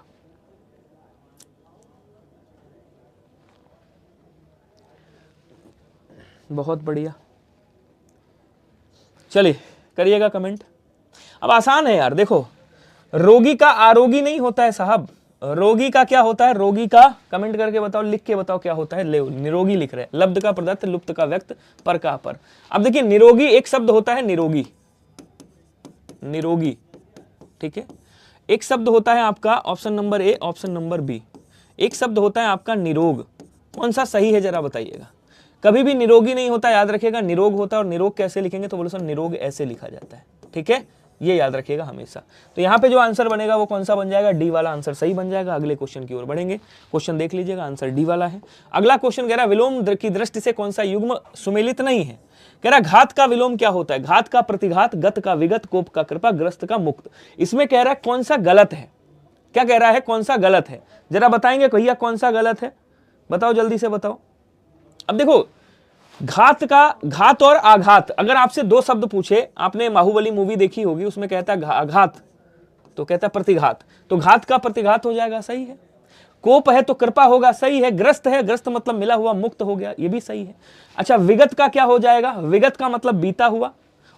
बहुत बढ़िया, चलिए करिएगा कमेंट। अब आसान है यार, देखो रोगी का आरोगी नहीं होता है साहब, रोगी का क्या होता है? रोगी का, कमेंट करके बताओ, लिख के बताओ क्या होता है। ले निरोगी लिख रहे हैं। लब्ध का प्रदत्त, लुप्त का व्यक्त, पर का अपर। अब देखिए निरोगी एक शब्द होता है, निरोगी, निरोगी, ठीक है। एक शब्द होता है आपका option number A, option number B. एक शब्द होता है आपका निरोग। कौन सा सही है जरा बताइएगा। कभी भी निरोगी नहीं होता, याद रखिएगा, निरोग होता है। और निरोग कैसे लिखेंगे? तो बोलो सर निरोग ऐसे लिखा जाता है, ठीक है, ये याद रखिएगा हमेशा। तो यहाँ पे जो आंसर बनेगा वो कौन सा बन जाएगा? डी वाला आंसर सही बन जाएगा। अगले क्वेश्चन की ओर बढ़ेंगे। क्वेश्चन देख लीजिएगा, आंसर डी वाला है। अगला क्वेश्चन कह रहा है विलोम की दृष्टि से कौन सा युग्म सुमेलित नहीं है? कह रहा घात का विलोम क्या होता है? घात का प्रतिघात, गत का विगत, कोप का कृपा, ग्रस्त का मुक्त। इसमें कह रहा है कौन सा गलत है? क्या कह रहा है? कौन सा गलत है? जरा बताएंगे भैया कौन सा गलत है? बताओ जल्दी से बताओ। अब देखो घात का, घात और आघात, अगर आपसे 2 शब्द पूछे, आपने बाहुबली मूवी देखी होगी, उसमें कहता है आघात तो कहता है प्रतिघात, तो घात का प्रतिघात हो जाएगा, सही है। कोप है तो कृपा होगा, सही है। ग्रस्त है, ग्रस्त मतलब मिला हुआ, मुक्त हो गया, ये भी सही है। अच्छा विगत का क्या हो जाएगा? विगत का मतलब बीता हुआ,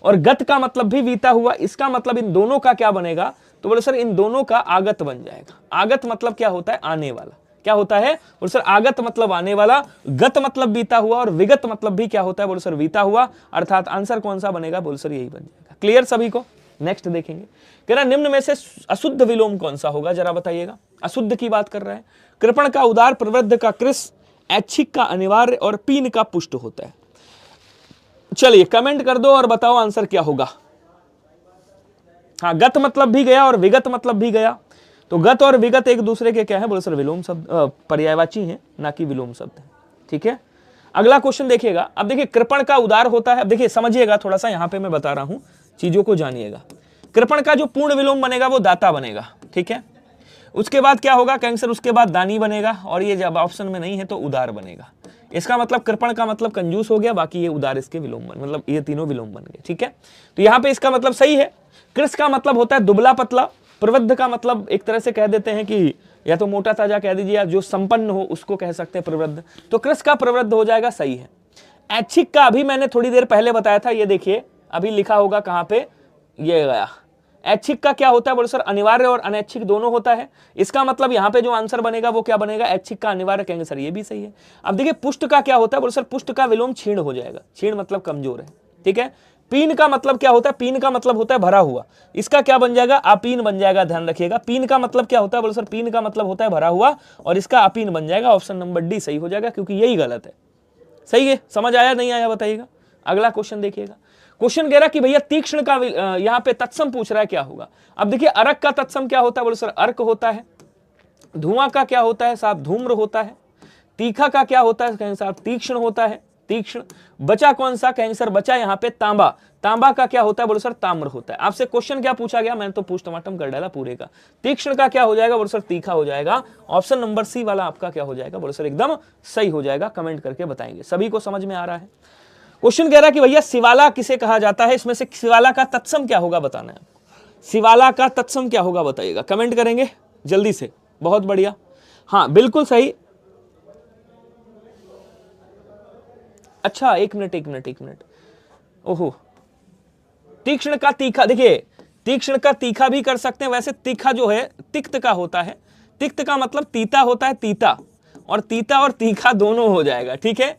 और गत का मतलब भी बीता हुआ। इसका मतलब इन दोनों का क्या बनेगा? तो बोले सर इन दोनों का आगत बन जाएगा। आगत मतलब क्या होता है? आने वाला। क्या होता है? बोले सर आगत मतलब आने वाला, गत मतलब बीता हुआ, और विगत मतलब भी क्या होता है? बोले सर बीता हुआ। अर्थात आंसर कौन सा बनेगा? बोले सर यही बन जाएगा। क्लियर सभी को? नेक्स्ट देखेंगे, कह रहा निम्न में से अशुद्ध विलोम कौन सा होगा, जरा बताइएगा। अशुद्ध की बात कर रहा है। कृपण का उदार, प्रवृद्ध का कृस, ऐच्छिक का अनिवार्य और पीन का पुष्ट होता है। चलिए कमेंट कर दो और बताओ आंसर क्या होगा। हाँ, गत मतलब भी गया और विगत मतलब भी गया। तो गत और विगत एक दूसरे के क्या है? बोले सर विलोम शब्द, पर्यायवाची हैं, ना कि विलोम शब्द है। ठीक है, अगला क्वेश्चन देखिएगा। अब देखिए कृपण का उदार होता है। अब देखिए समझिएगा थोड़ा सा, यहां पे मैं बता रहा हूं, चीजों को जानिएगा। कृपण का जो पूर्ण विलोम बनेगा वो दाता बनेगा। ठीक है, उसके बाद क्या होगा? कैंसर, उसके बाद दानी बनेगा, और ये जब ऑप्शन में नहीं है तो उदार बनेगा। इसका मतलब कृपण का मतलब कंजूस हो गया, बाकी ये उदार इसके विलोम बन, मतलब ये तीनों विलोम बन गए। ठीक है, तो यहाँ पे इसका मतलब सही है। कृष का मतलब होता है दुबला पतला। प्रवृद्ध का मतलब एक तरह से कह देते हैं कि या तो मोटा ताजा कह दीजिए, या जो संपन्न हो उसको कह सकते हैं प्रवृद्ध। तो कृष का प्रवृद्ध हो जाएगा, सही है। ऐच्छिक का अभी मैंने थोड़ी देर पहले बताया था, ये देखिए अभी लिखा होगा कहाँ पे, ये गया। ऐच्छिक का क्या होता है? बोले सर अनिवार्य और अनैच्छिक दोनों होता है। इसका मतलब यहाँ पे जो आंसर बनेगा वो क्या बनेगा? ऐच्छिक का अनिवार्य कहेंगे सर, ये भी सही है। अब देखिए पुष्ट का क्या होता है? बोले सर पुष्ट का विलोम क्षीण हो जाएगा। क्षीण मतलब कमजोर है। ठीक है, पीन का मतलब क्या होता है? पीन का मतलब होता है भरा हुआ। इसका क्या बन जाएगा? अपीन बन जाएगा, ध्यान रखिएगा। पीन का मतलब क्या होता है? बोले सर पीन का मतलब होता है भरा हुआ, और इसका अपीन बन जाएगा। ऑप्शन नंबर डी सही हो जाएगा, क्योंकि यही गलत है। सही है, समझ आया नहीं आया बताइएगा। अगला क्वेश्चन देखिएगा। क्वेश्चन कह रहा कि भैया तीक्ष्ण का यहाँ पे तत्सम पूछ रहा है, क्या होगा। अब देखिए अर्क का तत्सम क्या होता है? बोले सर अर्क होता है। धुआं का क्या होता है साहब? धूम्र होता है। तीखा का क्या होता है? कहेंगे साहब तीक्ष्ण होता है, तीक्ष्ण। बचा कौन सा? कहेंगे सर बचा यहाँ पे तांबा। तांबा का क्या होता है? बोले सर ताम्र होता है। आपसे क्वेश्चन क्या पूछा गया? मैंने तो पोस्टमार्टम कर डाला पूरे का। तीक्ष्ण का क्या हो जाएगा? बोले सर तीखा हो जाएगा। ऑप्शन नंबर सी वाला आपका क्या हो जाएगा? बोले सर एकदम सही हो जाएगा। कमेंट करके बताएंगे। सभी को समझ में आ रहा है? क्वेश्चन कह रहा है कि भैया शिवाला किसे कहा जाता है? इसमें से शिवाला का तत्सम क्या होगा बताना है। शिवाला का तत्सम क्या होगा बताइएगा, कमेंट करेंगे जल्दी से। बहुत बढ़िया, हाँ बिल्कुल सही। अच्छा एक मिनट। ओहो, तीक्ष्ण का तीखा, देखिए तीक्ष्ण का तीखा भी कर सकते हैं। वैसे तीखा जो है तिक्त का होता है। तिक्त का मतलब तीता होता है, तीता, और तीता और तीखा दोनों हो जाएगा। ठीक है,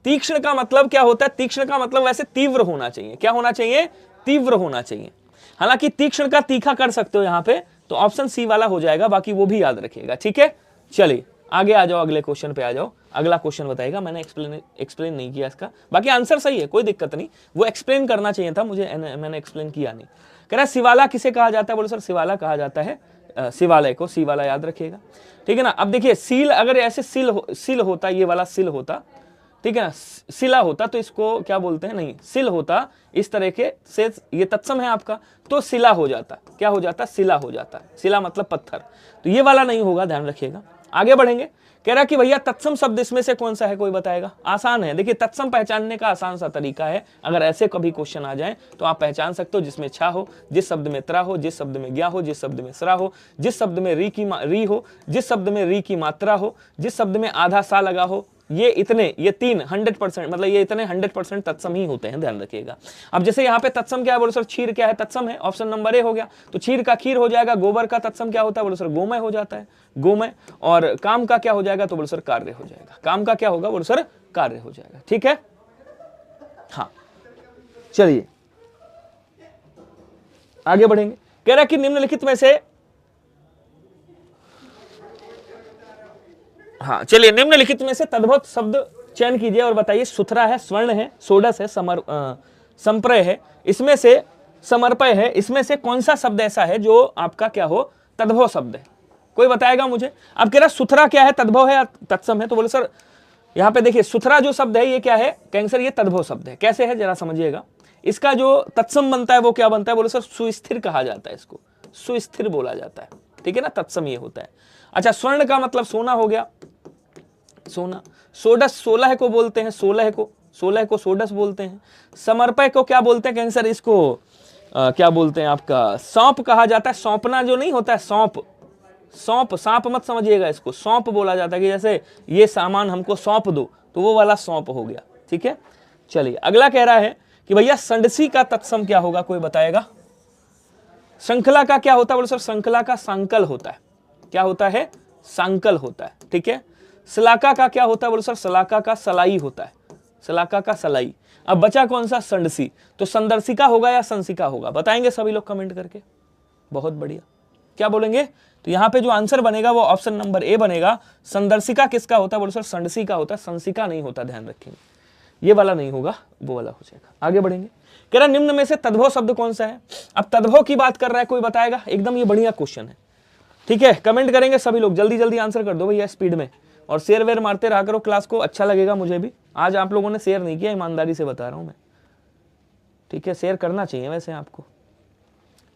तीक्ष्ण का मतलब क्या होता है? तीक्ष्ण का मतलब वैसे तीव्र होना चाहिए। क्या होना चाहिए? तीव्र होना चाहिए। हालांकि तीक्ष्ण का तीखा कर सकते हो यहाँ पे, तो ऑप्शन सी वाला हो जाएगा, बाकी वो भी याद रखिएगा। ठीक है, चलिए आगे आ जाओ, अगले क्वेश्चन पे आ जाओ। अगला क्वेश्चन बताएगा, मैंने एक्सप्लेन नहीं किया इसका, बाकी आंसर सही है, कोई दिक्कत नहीं। वो एक्सप्लेन करना चाहिए था मुझे, मैंने एक्सप्लेन किया नहीं। कह रहा शिवाला किसे कहा जाता है? बोले सर शिवाला कहा जाता है शिवालय को। सी वाला याद रखिएगा। ठीक है ना। अब देखिए सील, अगर ऐसे सिल होता, ये वाला सिल होता, ठीक है ना, सिला होता तो इसको क्या बोलते हैं? नहीं, सिल होता इस तरह के से, ये तत्सम है आपका, तो सिला हो जाता। क्या हो जाता? सिला हो जाता। सिला मतलब पत्थर, तो ये वाला नहीं होगा, ध्यान रखिएगा। आगे बढ़ेंगे। कह रहा कि भैया तत्सम शब्द इसमें से कौन सा है, कोई बताएगा? आसान है, देखिए तत्सम पहचानने का आसान सा तरीका है। अगर ऐसे कभी क्वेश्चन आ जाए तो आप पहचान सकते हो, जिसमें छा हो, जिस शब्द में त्रा हो, जिस शब्द में ज्ञा हो, जिस शब्द में सरा हो, जिस शब्द में री हो, जिस शब्द में री की मात्रा हो, जिस शब्द में आधा सा लगा हो। ये तीन 100%, मतलब ये इतने 100% तत्सम ही होते हैं, ध्यान रखिएगा। अब जैसे यहाँ पे तत्सम क्या है? बोलो सर क्षीर क्या है? तत्सम है। ऑप्शन नंबर ए हो गया, तो क्षीर का खीर हो जाएगा। गोबर का तत्सम क्या होता है? बोलो सर गोमय हो जाता है, गोमय। और काम का क्या हो जाएगा? तो बोलो सर कार्य हो जाएगा। काम का क्या होगा? बोलो सर कार्य हो जाएगा। ठीक है, हाँ चलिए आगे बढ़ेंगे। कह रहा है कि निम्नलिखित में से, हाँ चलिए, निम्नलिखित में से तद्भव शब्द चयन कीजिए और बताइए। सुथरा है, स्वर्ण है, सोडस है, संप्रय है, इसमें से समर्पय है, इसमें से कौन सा शब्द ऐसा है जो आपका क्या हो? तद्भव शब्द है। कोई बताएगा मुझे? अब कह रहा सुथरा क्या है? तद्भव है या तत्सम है? तो बोले सर यहाँ पे देखिए सुथरा जो शब्द है ये क्या है? कहेंगे सर ये तद्भव शब्द है। कैसे है जरा समझिएगा। इसका जो तत्सम बनता है वो क्या बनता है? बोले सर सुस्थिर कहा जाता है, इसको सुस्थिर बोला जाता है। ठीक है ना, तत्सम ये होता है। अच्छा, स्वर्ण का मतलब सोना हो गया, सोना। सोडस 16 को बोलते हैं, 16 को सोडस बोलते हैं। समर्पय को क्या बोलते हैं? कहेंगे सर इसको क्या बोलते हैं आपका? सौंप कहा जाता है। सौंपना जो नहीं होता है, सौंप, सांप मत समझिएगा इसको, सौंप बोला जाता है कि जैसे ये सामान हमको सौंप दो, तो वो वाला सौंप हो गया। ठीक है, चलिए अगला कह रहा है कि भैया संडसी का तत्सम क्या होगा, कोई बताएगा? श्रृंखला का क्या होता है बोलो सर? श्रृंखला का सांकल होता है। क्या होता है? सांकल होता है। ठीक है। सलाका का क्या होता है बोलो सर? सलाका का सलाई होता है। सलाका का सलाई। अब बचा कौन सा? संडसी। तो संदर्शिका होगा या संसिका होगा? बताएंगे सभी लोग कमेंट करके। बहुत बढ़िया। क्या बोलेंगे? तो यहां पे जो आंसर बनेगा वो ऑप्शन नंबर ए बनेगा। संदर्शिका किसका होता है बोलो सर? संडसी का होता है, संसिका नहीं होता, ध्यान रखेंगे। ये वाला नहीं होगा, वो वाला हो जाएगा। आगे बढ़ेंगे। कह रहा निम्न में से तद्भव शब्द कौन सा है? अब तद्भव की बात कर रहा है, कोई बताएगा? एकदम ये बढ़िया क्वेश्चन है। ठीक है, कमेंट करेंगे सभी लोग, जल्दी जल्दी आंसर कर दो भैया स्पीड में, और शेयर वेयर मारते रहा करो क्लास को, अच्छा लगेगा मुझे भी। आज आप लोगों ने शेयर नहीं किया, ईमानदारी से बता रहा हूं मैं। ठीक है, शेयर करना चाहिए वैसे आपको।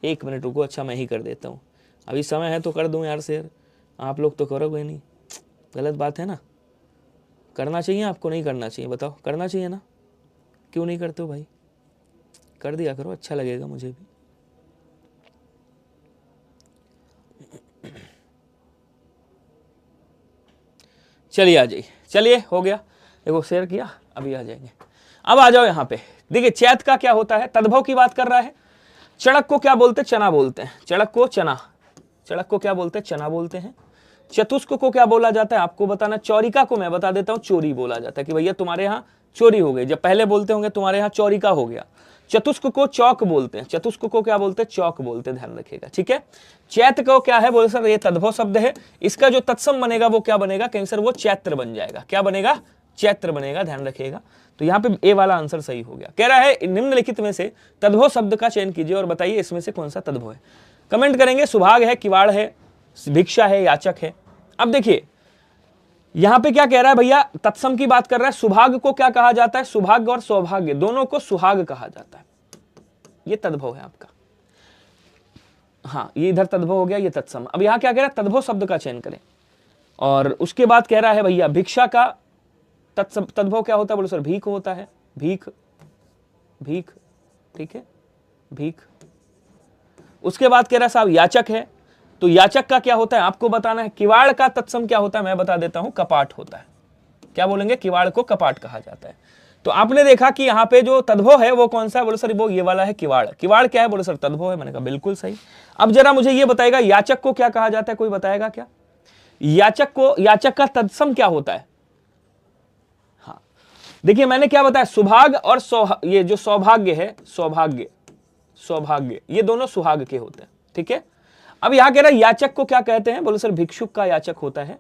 1 मिनट रुको, अच्छा मैं ही कर देता हूँ, अभी समय है तो कर दूं यार शेयर। आप लोग तो करोगे नहीं, गलत बात है ना। करना चाहिए आपको, नहीं करना चाहिए? बताओ, करना चाहिए ना? क्यों नहीं करते हो भाई? कर दिया करो, अच्छा लगेगा मुझे भी। चलिए आ जाइए, चलिए हो गया, देखो शेयर किया, अभी आ जाएंगे। अब आ जाओ यहाँ पे, देखिए चैत का क्या होता है? तद्भव की बात कर रहा है। चड़क को क्या बोलते? चना बोलते हैं। चड़क को चना, चड़क को क्या बोलते हैं? चना बोलते हैं। चतुष्क को क्या बोला जाता है आपको बताना। चौरिका को मैं बता देता हूँ, चोरी बोला जाता है, कि भैया तुम्हारे यहाँ चोरी हो गई। जब पहले बोलते होंगे तुम्हारे यहाँ चौरिका हो गया। चतुष्क को चौक बोलते हैं। चतुष्क को क्या बोलते हैं? चौक बोलते हैं, ध्यान रखिएगा। ठीक है। चैत को क्या है बोले सर? ये तद्भव शब्द है। इसका जो तत्सम बनेगा वो क्या बनेगा? कहीं सर वो चैत्र बन जाएगा। क्या बनेगा? चैत्र बनेगा, ध्यान रखिएगा। तो यहाँ पे ए वाला आंसर सही हो गया। कह रहा है निम्नलिखित में से तद्भव शब्द का चयन कीजिए और बताइए इसमें से कौन सा तद्भव है। कमेंट करेंगे। सुभाग है, किवाड़ है, भिक्षा है, याचक है। अब देखिए यहां पे क्या कह रहा है भैया? तत्सम की बात कर रहा है। सुभाग को क्या कहा जाता है? सुभाग्य और सौभाग्य दोनों को सुहाग कहा जाता है। ये तद्भव है आपका। हाँ, ये इधर तद्भव हो गया, ये तत्सम। अब यहां क्या कह रहा है? तद्भव शब्द का चयन करें। और उसके बाद कह रहा है भैया भिक्षा का तद्भव क्या होता है बोलो सर? भीख होता है। भीख, भीख, ठीक है, भीख। उसके बाद कह रहा है साहब याचक है, तो याचक का क्या होता है आपको बताना है। किवाड़ का तत्सम क्या होता है मैं बता देता हूं, कपाट होता है। क्या बोलेंगे? किवाड़ को कपाट कहा जाता है। तो आपने देखा कि यहाँ पे जो तद्भव है वो कौन सा है बोलो सर? वो ये वाला है, किवाड़। किवाड़ क्या है बोलो सर? तद्भव है। मैंने कहा बिल्कुल सही। अब जरा मुझे ये बताएगा याचक को क्या कहा जाता है, कोई बताएगा क्या? याचक को, याचक का तत्सम क्या होता है? हाँ देखिए मैंने क्या बताया, सुभाग और ये जो सौभाग्य है, सौभाग्य, सौभाग्य, ये दोनों सुहाग के होते हैं। ठीक है। अब यहां कह रहा है याचक को क्या कहते हैं बोलो सर? भिक्षुक का याचक होता है।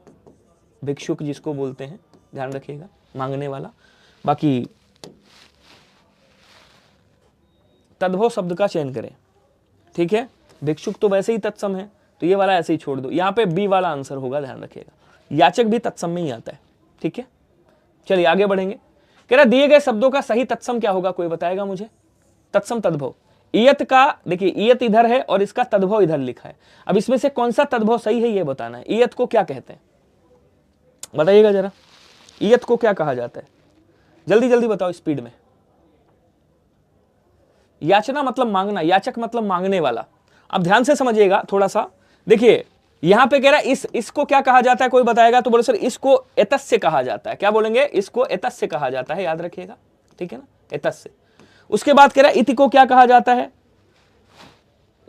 भिक्षुक जिसको बोलते हैं, ध्यान रखिएगा, मांगने वाला। बाकी तद्भव शब्द का चयन करें। ठीक है। भिक्षुक तो वैसे ही तत्सम है, तो ये वाला ऐसे ही छोड़ दो। यहां पे बी वाला आंसर होगा, ध्यान रखिएगा। याचक भी तत्सम में ही आता है। ठीक है, चलिए आगे बढ़ेंगे। कह रहा दिए गए शब्दों का सही तत्सम क्या होगा, कोई बताएगा मुझे? तत्सम तद्भव। इयत का, देखिए इयत इधर है और इसका तद्भव इधर लिखा है। अब इसमें से कौन सा तद्भव सही है ये बताना है। इयत को क्या कहते हैं बताइएगा जरा। इयत को क्या कहा जाता है? जल्दी जल्दी बताओ स्पीड में। याचना मतलब मांगना, याचक मतलब मांगने वाला। अब ध्यान से समझिएगा थोड़ा सा। देखिए यहां पे कह रहा है इसको क्या कहा जाता है, कोई बताएगा तो बोलो सर इसको एतस्य कहा जाता है। क्या बोलेंगे? इसको एतस्य कहा जाता है, याद रखिएगा। ठीक है ना, एतस्य। उसके बाद कह रहा है इति को क्या कहा जाता है?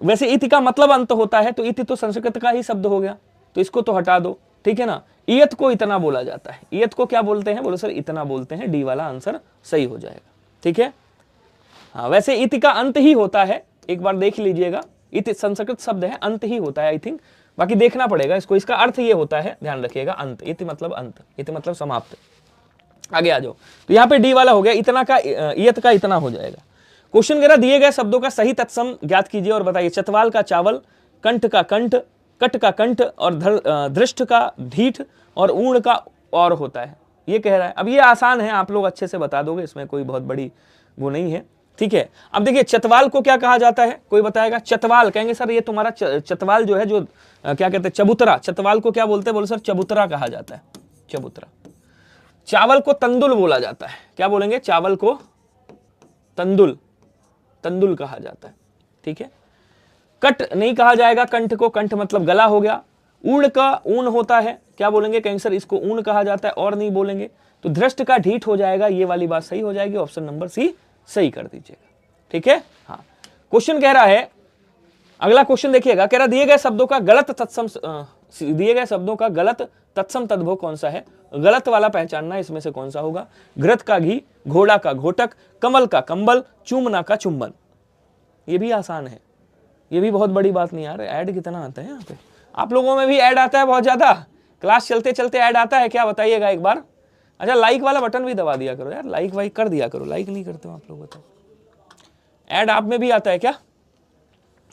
वैसे इति का मतलब अंत होता है, तो इति तो संस्कृत का ही शब्द हो गया, तो इसको तो हटा दो। ठीक है ना। इयत को इतना बोला जाता है। इयत को क्या बोलते हैं बोलो सर? इतना बोलते हैं। डी वाला आंसर सही हो जाएगा। ठीक है। हाँ वैसे इति का अंत ही होता है, एक बार देख लीजिएगा। इति संस्कृत शब्द है, अंत ही होता है आई थिंक, बाकी देखना पड़ेगा इसको। इसका अर्थ ये होता है, ध्यान रखिएगा, अंत। इति मतलब अंत, इति मतलब समाप्त। आगे आ जाओ। तो यहाँ पे डी वाला हो गया, इतना का, इयत का इतना हो जाएगा। क्वेश्चन कह रहा दिए गए शब्दों का सही तत्सम ज्ञात कीजिए और बताइए। चतवाल का चावल, कंठ का कंठ, कट का कंठ, और धृष्ट का ढीठ, और ऊर्ण का और होता है। ये कह रहा है। अब ये आसान है, आप लोग अच्छे से बता दोगे, इसमें कोई बहुत बड़ी वो नहीं है। ठीक है। अब देखिए चतवाल को क्या कहा जाता है, कोई बताएगा? चतवाल कहेंगे सर ये तुम्हारा चतवाल जो है, जो क्या कहते हैं, चबूतरा। चतवाल को क्या बोलते हैं बोलो सर? चबूतरा कहा जाता है, चबूतरा। चावल को तंदुल बोला जाता है। क्या बोलेंगे? चावल को तंदुल, तंदुल कहा जाता है। ठीक है। कट नहीं कहा जाएगा, कंठ को, कंठ मतलब गला हो गया। ऊर्ण का ऊन होता है, क्या बोलेंगे? कहीं सर इसको ऊन कहा जाता है, और नहीं बोलेंगे। तो धृष्ट का ढीठ हो जाएगा, ये वाली बात सही हो जाएगी। ऑप्शन नंबर सी सही कर दीजिएगा। ठीक है। हाँ क्वेश्चन कह रहा है अगला क्वेश्चन देखिएगा, कह रहा दिए गए शब्दों का गलत तत्सम तद्भव कौन सा है? गलत वाला पहचानना, इसमें से कौन सा होगा? घृत का घी, घोड़ा का घोटक, कमल का कंबल, चूमना का चुंबन। ये भी आसान है, ये भी बहुत बड़ी बात नहीं यार। ऐड कितना आता है यहाँ पे? आप लोगों में भी ऐड आता है बहुत ज्यादा? क्लास चलते चलते ऐड आता है क्या, बताइएगा एक बार। अच्छा, लाइक वाला बटन भी दबा दिया करो यार, लाइक वाइक कर दिया करो। लाइक नहीं करते हो आप लोग, बताओ। ऐड आप में भी आता है क्या?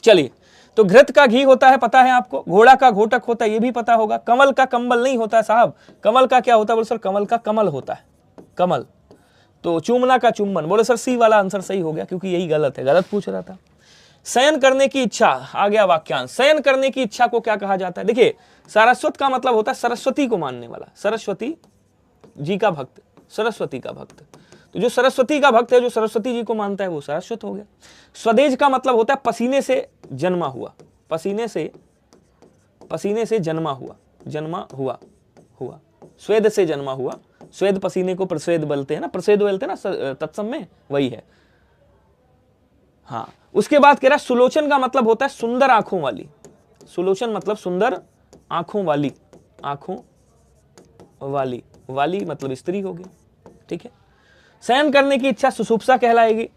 चलिए, तो घृत का घी होता है, पता है आपको। घोड़ा का घोटक होता है, ये भी पता होगा। कमल का कंबल नहीं होता है साहब। कमल का क्या होता है? बोले सर कमल का कमल होता है, कमल। तो चूमना का चुंबन। बोले सर सी वाला आंसर सही हो गया, क्योंकि यही गलत है, गलत पूछ रहा था। शयन करने की इच्छा, आ गया वाक्यांश। शयन करने की इच्छा को क्या कहा जाता है? देखिए, सारस्वत का मतलब होता है सरस्वती को मानने वाला, सरस्वती जी का भक्त, सरस्वती का भक्त। तो जो सरस्वती का भक्त है, जो सरस्वती जी को मानता है, वो सरस्वत हो गया। स्वदेज का मतलब होता है पसीने से जन्मा हुआ, पसीने से जन्मा हुआ। स्वेद से जन्मा हुआ। स्वेद पसीने को प्रस्वेद बोलते हैं ना, प्रस्वेद बोलते हैं ना तत्सम में, वही है। हाँ, उसके बाद कह रहा है सुलोचन का मतलब होता है सुंदर आंखों वाली। सुलोचन मतलब सुंदर आंखों वाली, आंखों वाली, वाली मतलब स्त्री हो गई, ठीक है। शयन करने की इच्छा सुसुप्सा कहलाएगी,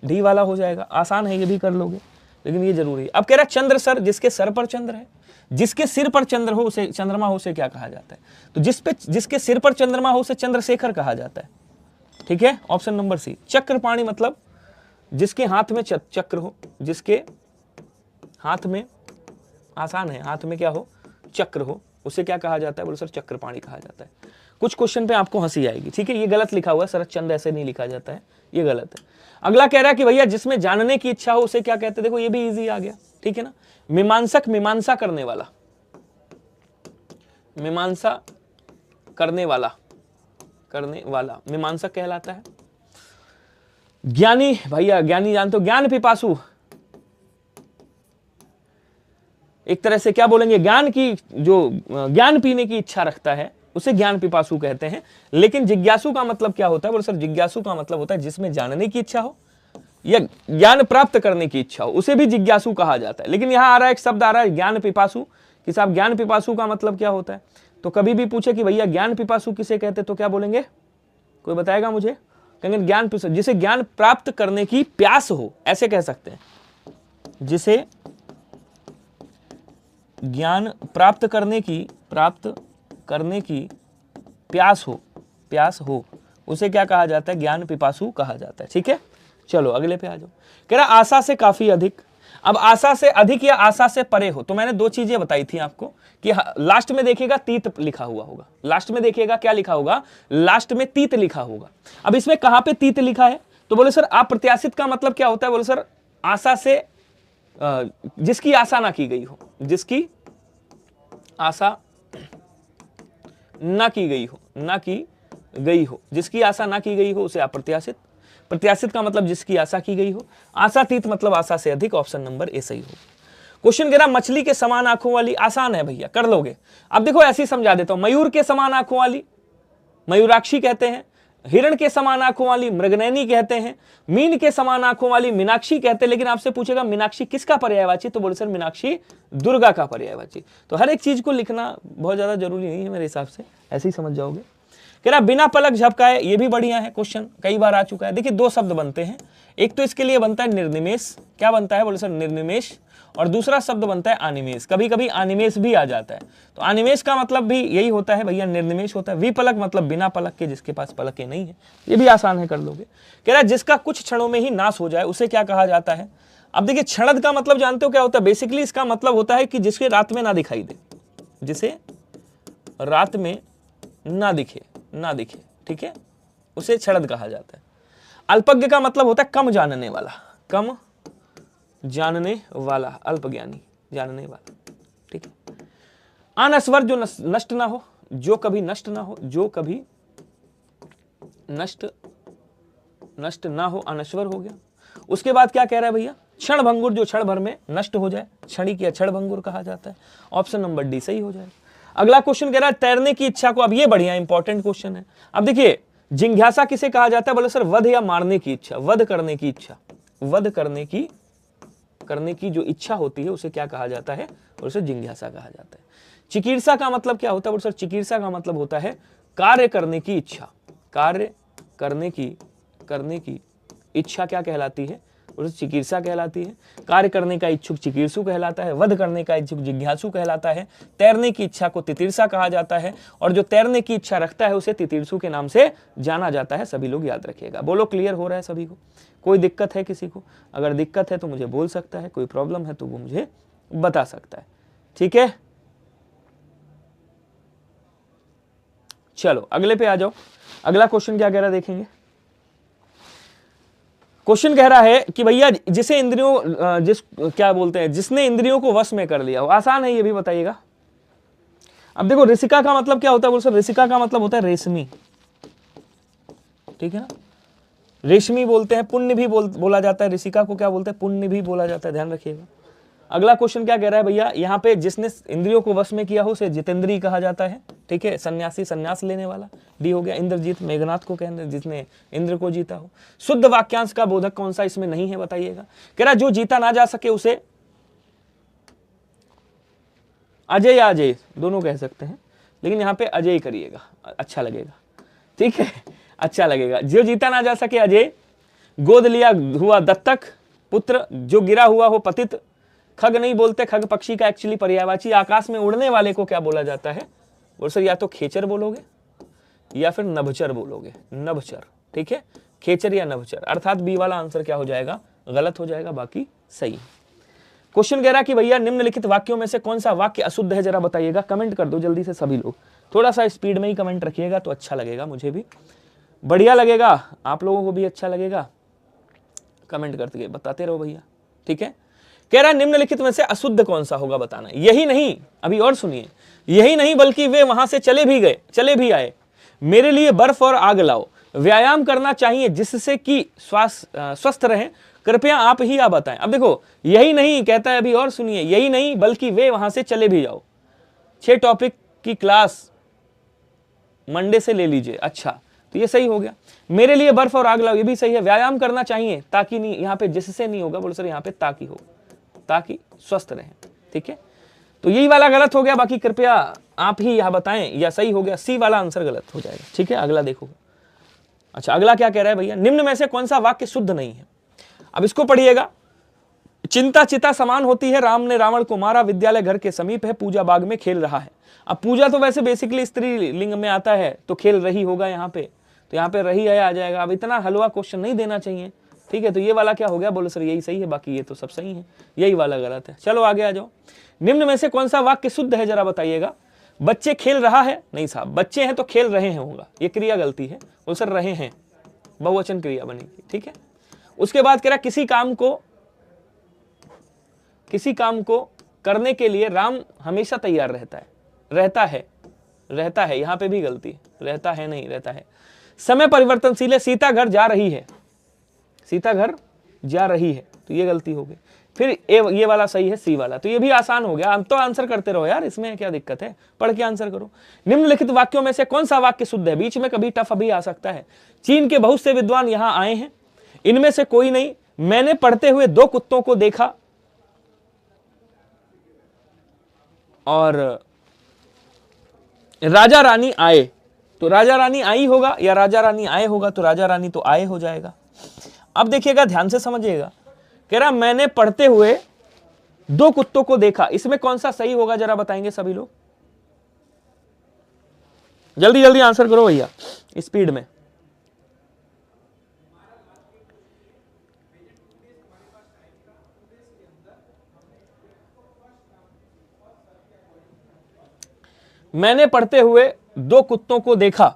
डी वाला हो जाएगा। आसान है, ये भी कर लोगे, लेकिन ये जरूरी है। अब कह रहा है चंद्र सर, जिसके सर पर चंद्र है, जिसके सिर पर चंद्र हो उसे चंद्रमा हो उसे क्या कहा जाता है? तो जिसके सिर पर चंद्रमा हो उसे चंद्रशेखर कहा जाता है, ठीक है। Option number C. चक्रपाणी मतलब जिसके हाथ में चक्र हो, जिसके हाथ में, आसान है, हाथ में क्या हो? चक्र हो, उसे क्या कहा जाता है? बोलो सर चक्रपाणी कहा जाता है। कुछ क्वेश्चन पे आपको हंसी आएगी, ठीक है, ये गलत लिखा हुआ है, शरद चंद्र ऐसे नहीं लिखा जाता है, ये गलत है। अगला कह रहा है कि भैया जिसमें जानने की इच्छा हो उसे क्या कहते हैं? देखो ये भी इजी आ गया, ठीक है ना। मीमांसक, मीमांसा करने वाला, मीमांसा करने वाला मीमांसक कहलाता है। ज्ञानी, भैया ज्ञानी जानते हो, ज्ञान पिपासु, एक तरह से क्या बोलेंगे, ज्ञान की, जो ज्ञान पीने की इच्छा रखता है उसे ज्ञान पिपासु कहते हैं। लेकिन जिज्ञासु का मतलब क्या होता है? बोले सर जिज्ञासु का मतलब होता है जिसमें जानने की इच्छा हो या ज्ञान प्राप्त करने की इच्छा हो, उसे भी जिज्ञासु कहा जाता है। लेकिन यहां आ रहा है एक शब्द आ रहा है ज्ञान पिपासु, कि साहब ज्ञान पिपासु का मतलब क्या होता है? तो कभी भी पूछे कि भैया ज्ञान पिपासु किसे कहते, तो क्या बोलेंगे? कोई बताएगा मुझे? कहेंगे ज्ञान, जिसे ज्ञान प्राप्त करने की प्यास हो, ऐसे कह सकते हैं। जिसे ज्ञान प्राप्त करने की प्यास हो उसे क्या कहा जाता है? ज्ञान पिपासु कहा जाता है, ठीक है। चलो अगले पे आ जाओ। कह रहा आशा से काफी अधिक। अब आशा से अधिक या आशा से परे हो, तो मैंने दो चीजें बताई थी आपको कि लास्ट में देखिएगा तीत लिखा हुआ होगा, लास्ट में देखिएगा क्या लिखा होगा? लास्ट में तीत लिखा होगा। अब इसमें कहां पे तीत लिखा है? तो बोले सर अप्रत्याशित का मतलब क्या होता है? बोले सर आशा से जिसकी आशा ना की गई हो, जिसकी आशा ना की गई हो, जिसकी आशा ना की गई हो उसे अप्रत्याशित। प्रत्याशित का मतलब जिसकी आशा की गई हो। आशातीत मतलब आशा से अधिक। ऑप्शन नंबर ए सही हो। क्वेश्चन कह रहा मछली के समान आंखों वाली, आसान है भैया, कर लोगे। अब देखो ऐसे ही समझा देता हूं। मयूर के समान आंखों वाली मयूराक्षी कहते हैं, हिरण के समान आंखों वाली मृगनयनी कहते हैं, मीन के समान आंखों वाली मीनाक्षी कहते हैं। लेकिन आपसे पूछेगा मीनाक्षी किसका पर्यायवाची, तो बोले सर मीनाक्षी दुर्गा का पर्यायवाची। तो हर एक चीज को लिखना बहुत ज्यादा जरूरी नहीं है मेरे हिसाब से, ऐसे ही समझ जाओगे। कह रहा बिना पलक झपकाए, ये भी बढ़िया है, क्वेश्चन कई बार आ चुका है। देखिए दो शब्द बनते हैं, एक तो इसके लिए बनता है निर्निमेष, क्या बनता है? बोले सर निर्निमेष। और दूसरा शब्द बनता है अनिमेष, कभी कभी अनिमेष भी आ जाता है। तो अनिमेष का मतलब भी यही होता है भैया, निर्निमेष होता है। विपलक मतलब बिना पलक के, जिसके पास पलकें नहीं है, ये भी आसान है, कर लोगे। कह रहा है जिसका कुछ क्षणों में ही नाश हो जाए उसे क्या कहा जाता है? अब देखिए क्षणद का मतलब जानते हो क्या होता है? बेसिकली इसका मतलब होता है कि जिसके रात में ना दिखाई दे, जिसे रात में ना दिखे, ठीक है, उसे क्षणद कहा जाता है। अल्पज्ञ का मतलब होता है कम जानने वाला, कम जानने वाला, अल्पज्ञानी, जानने वाला, ठीक है। अनश्वर जो नष्ट ना हो, जो कभी नष्ट ना हो, जो कभी नष्ट ना हो, अनश्वर हो गया। उसके बाद क्या कह रहा है भैया? क्षण भंगुर, जो क्षण भर में नष्ट हो जाए, क्षणिक या क्षण भंगुर कहा जाता है। ऑप्शन नंबर डी सही हो जाएगा। अगला क्वेश्चन कह रहा है तैरने की इच्छा को, अब ये बढ़िया इंपॉर्टेंट क्वेश्चन है। अब देखिए जिज्ञासा किसे कहा जाता है? बोले सर वध या मारने की इच्छा, वध करने की इच्छा, वध करने करने की जो इच्छा होती है उसे क्या कहा जाता है, और उसे जिज्ञासा कहा जाता है। चिकीर्षा का मतलब क्या होता है सर? चिकीर्षा का मतलब होता है कार्य करने की इच्छा। कार्य करने की इच्छा क्या कहलाती है? उसे चिकीर्षा कहलाती है। कार्य करने का इच्छुक चिकीर्षु कहलाता है। वध करने का इच्छुक जिज्ञासु कहलाता है। तैरने की इच्छा को तितीर्षा कहा जाता है, और जो तैरने की इच्छा रखता है उसे तितीर्षु के नाम से जाना जाता है। सभी लोग याद रखिएगा। बोलो, क्लियर हो रहा है सभी को? कोई दिक्कत है किसी को? अगर दिक्कत है तो मुझे बोल सकता है, कोई प्रॉब्लम है तो वो मुझे बता सकता है। ठीक है, चलो अगले पे आ जाओ। अगला क्वेश्चन क्या कह रहा है देखेंगे। क्वेश्चन कह रहा है कि भैया जिसे इंद्रियों क्या बोलते हैं, जिसने इंद्रियों को वश में कर लिया हो। आसान है, ये भी बताइएगा। अब देखो, ऋषिका का मतलब क्या होता है? बोलो सर, ऋषिका का मतलब होता है रेशमी। ठीक है ना, रेशमी बोलते हैं। पुण्य भी बोला जाता है। ऋषिका को क्या बोलते हैं? पुण्य भी बोला जाता है, ध्यान रखिएगा। अगला क्वेश्चन क्या कह रहा है भैया, यहाँ पे जिसने इंद्रियों को वश में किया हो उसे जितेंद्रीय कहा जाता है। ठीक है, सन्यासी, सन्यास लेने वाला। डी हो गया। इंद्रजीत, मेघनाथ को कहते हैं जिसने इंद्र को जीता हो। शुद्ध वाक्यांश का बोधक कौन सा इसमें नहीं है, बताइएगा। कह रहा जो जीता ना जा सके उसे अजय या अजय दोनों कह सकते हैं, लेकिन यहाँ पे अजय करिएगा, अच्छा लगेगा। ठीक है, अच्छा लगेगा। जो जीता ना जा सके अजय, गोद लिया हुआ दत्तक, पुत्र जो गिरा हुआ हो पतित। खग नहीं बोलते, खग पक्षी का एक्चुअली पर्यायवाची। आकाश में उड़ने वाले को क्या बोला जाता है? और सर या तो खेचर बोलोगे या फिर नभचर बोलोगे। नभचर, ठीक है, खेचर या नभचर। अर्थात बी वाला आंसर क्या हो जाएगा? गलत हो जाएगा, बाकी सही। क्वेश्चन कह रहा कि भैया निम्नलिखित वाक्यों में से कौन सा वाक्य अशुद्ध है, जरा बताइएगा। कमेंट कर दो जल्दी से सभी लोग। थोड़ा सा स्पीड में ही कमेंट रखिएगा तो अच्छा लगेगा, मुझे भी बढ़िया लगेगा, आप लोगों को भी अच्छा लगेगा। कमेंट करके बताते रहो भैया। ठीक है, कह रहा है निम्नलिखित में से अशुद्ध कौन सा होगा, बताना। यही नहीं, अभी और सुनिए, यही नहीं बल्कि वे वहां से चले भी आए। मेरे लिए बर्फ और आग लाओ। व्यायाम करना चाहिए जिससे कि स्वस्थ रहें। कृपया आप ही आप बताएं। अब देखो, यही नहीं कहता है, अभी और सुनिए, यही नहीं बल्कि वे वहां से चले भी जाओ। 6 टॉपिक की क्लास मंडे से ले लीजिए। अच्छा, तो ये सही हो गया। मेरे लिए बर्फ और आग लाओ, ये भी सही है। व्यायाम करना चाहिए ताकि नहीं, यहाँ पे जिससे नहीं होगा, बोलो सर यहाँ पे ताकि हो, ताकि स्वस्थ रहें। ठीक है, तो यही वाला गलत हो गया, बाकी कृपया आप ही यह बताएं, या सही हो गया। सी वाला आंसर गलत हो जाएगा। ठीक है, अगला देखो। अच्छा, अगला क्या कह रहा है भैया, निम्न में से कौन सा वाक्य शुद्ध नहीं है। अब इसको पढ़िएगा। चिंता चिता समान होती है, राम ने रावण को मारा, विद्यालय घर के समीप है, पूजा बाग में खेल रहा है। अब पूजा तो वैसे बेसिकली स्त्री लिंग में आता है, तो खेल रही होगा यहाँ पे, तो यहाँ पे रही है आ जाएगा। अब इतना हलवा क्वेश्चन नहीं देना चाहिए। ठीक है, तो ये वाला क्या हो गया, बोलो सर यही सही है, बाकी ये तो सब सही है, यही वाला गलत है। चलो आगे आ जाओ। निम्न में से कौन सा वाक्य शुद्ध है, जरा बताइएगा। बच्चे खेल रहा है, नहीं साहब, बच्चे हैं तो खेल रहे हैं होगा, ये क्रिया गलती है। बोलो सर रहे हैं, बहुवचन क्रिया बनेगी। ठीक है, उसके बाद कह रहा किसी काम को करने के लिए राम हमेशा तैयार रहता है, यहां पे भी गलती, रहता है नहीं, रहता है। समय परिवर्तनशील है, सीता घर जा रही है, तो ये गलती हो गई। फिर ये वाला सही है, सी वाला, तो ये भी आसान हो गया। हम तो आंसर करते रहो यार, इसमें क्या दिक्कत है, पढ़ के आंसर करो। निम्नलिखित वाक्यों में से कौन सा वाक्य शुद्ध है, बीच में कभी टफ भी आ सकता है। चीन के बहुत से विद्वान यहां आए हैं, इनमें से कोई नहीं। मैंने पढ़ते हुए 2 कुत्तों को देखा, और राजा रानी आए, तो राजा रानी आई होगा या राजा रानी आए होगा, तो राजा रानी तो आए हो जाएगा। अब देखिएगा, ध्यान से समझिएगा। कह रहा मैंने पढ़ते हुए 2 कुत्तों को देखा, इसमें कौन सा सही होगा, जरा बताएंगे सभी लोग। जल्दी जल्दी आंसर करो भैया, स्पीड में। मैंने पढ़ते हुए 2 कुत्तों को देखा।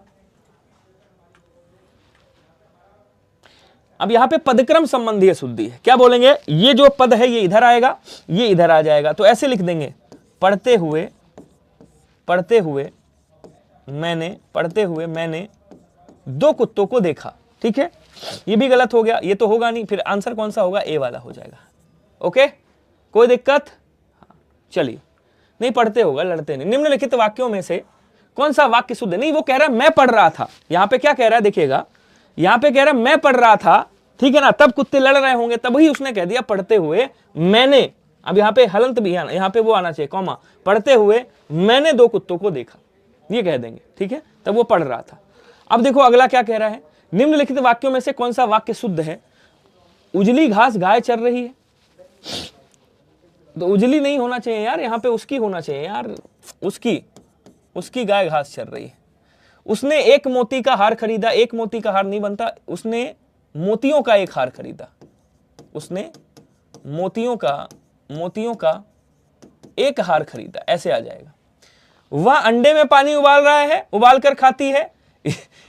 अब यहां पे पदक्रम संबंधी अशुद्धि है, क्या बोलेंगे, ये जो पद है ये इधर आएगा, ये इधर आ जाएगा, तो ऐसे लिख देंगे, पढ़ते हुए मैंने 2 कुत्तों को देखा। ठीक है, ये भी गलत हो गया, ये तो होगा नहीं, फिर आंसर कौन सा होगा, ए वाला हो जाएगा। ओके, कोई दिक्कत, चलिए, नहीं पढ़ते होगा, लड़ते नहीं। निम्नलिखित वाक्यों में से कौन सा वाक्य शुद्ध नहीं, वो कह रहा है मैं पढ़ रहा था, यहां पे क्या कह रहा है देखिएगा, यहां पे कह रहा है मैं पढ़ रहा था, ठीक है ना, तब कुत्ते लड़ रहे होंगे, तभी उसने कह दिया पढ़ते हुए मैंने, अब यहाँ पे हलंत भी आना, यहाँ पे वो आना चाहिए कॉमा, पढ़ते हुए मैंने 2 कुत्तों को देखा, ये कह देंगे। ठीक है, तब वो पढ़ रहा था। अब देखो अगला क्या कह रहा है, निम्नलिखित वाक्यों में से कौन सा वाक्य शुद्ध है? उजली घास गाय चर रही है, तो उजली नहीं होना चाहिए यार, यहाँ पे उसकी होना चाहिए यार, उसकी गाय घास चर रही है। उसने एक मोती का हार खरीदा, एक मोती का हार नहीं बनता, उसने मोतियों का एक हार खरीदा, उसने मोतियों का एक हार खरीदा, ऐसे आ जाएगा। वह अंडे में पानी उबाल रहा है, उबाल कर खाती है,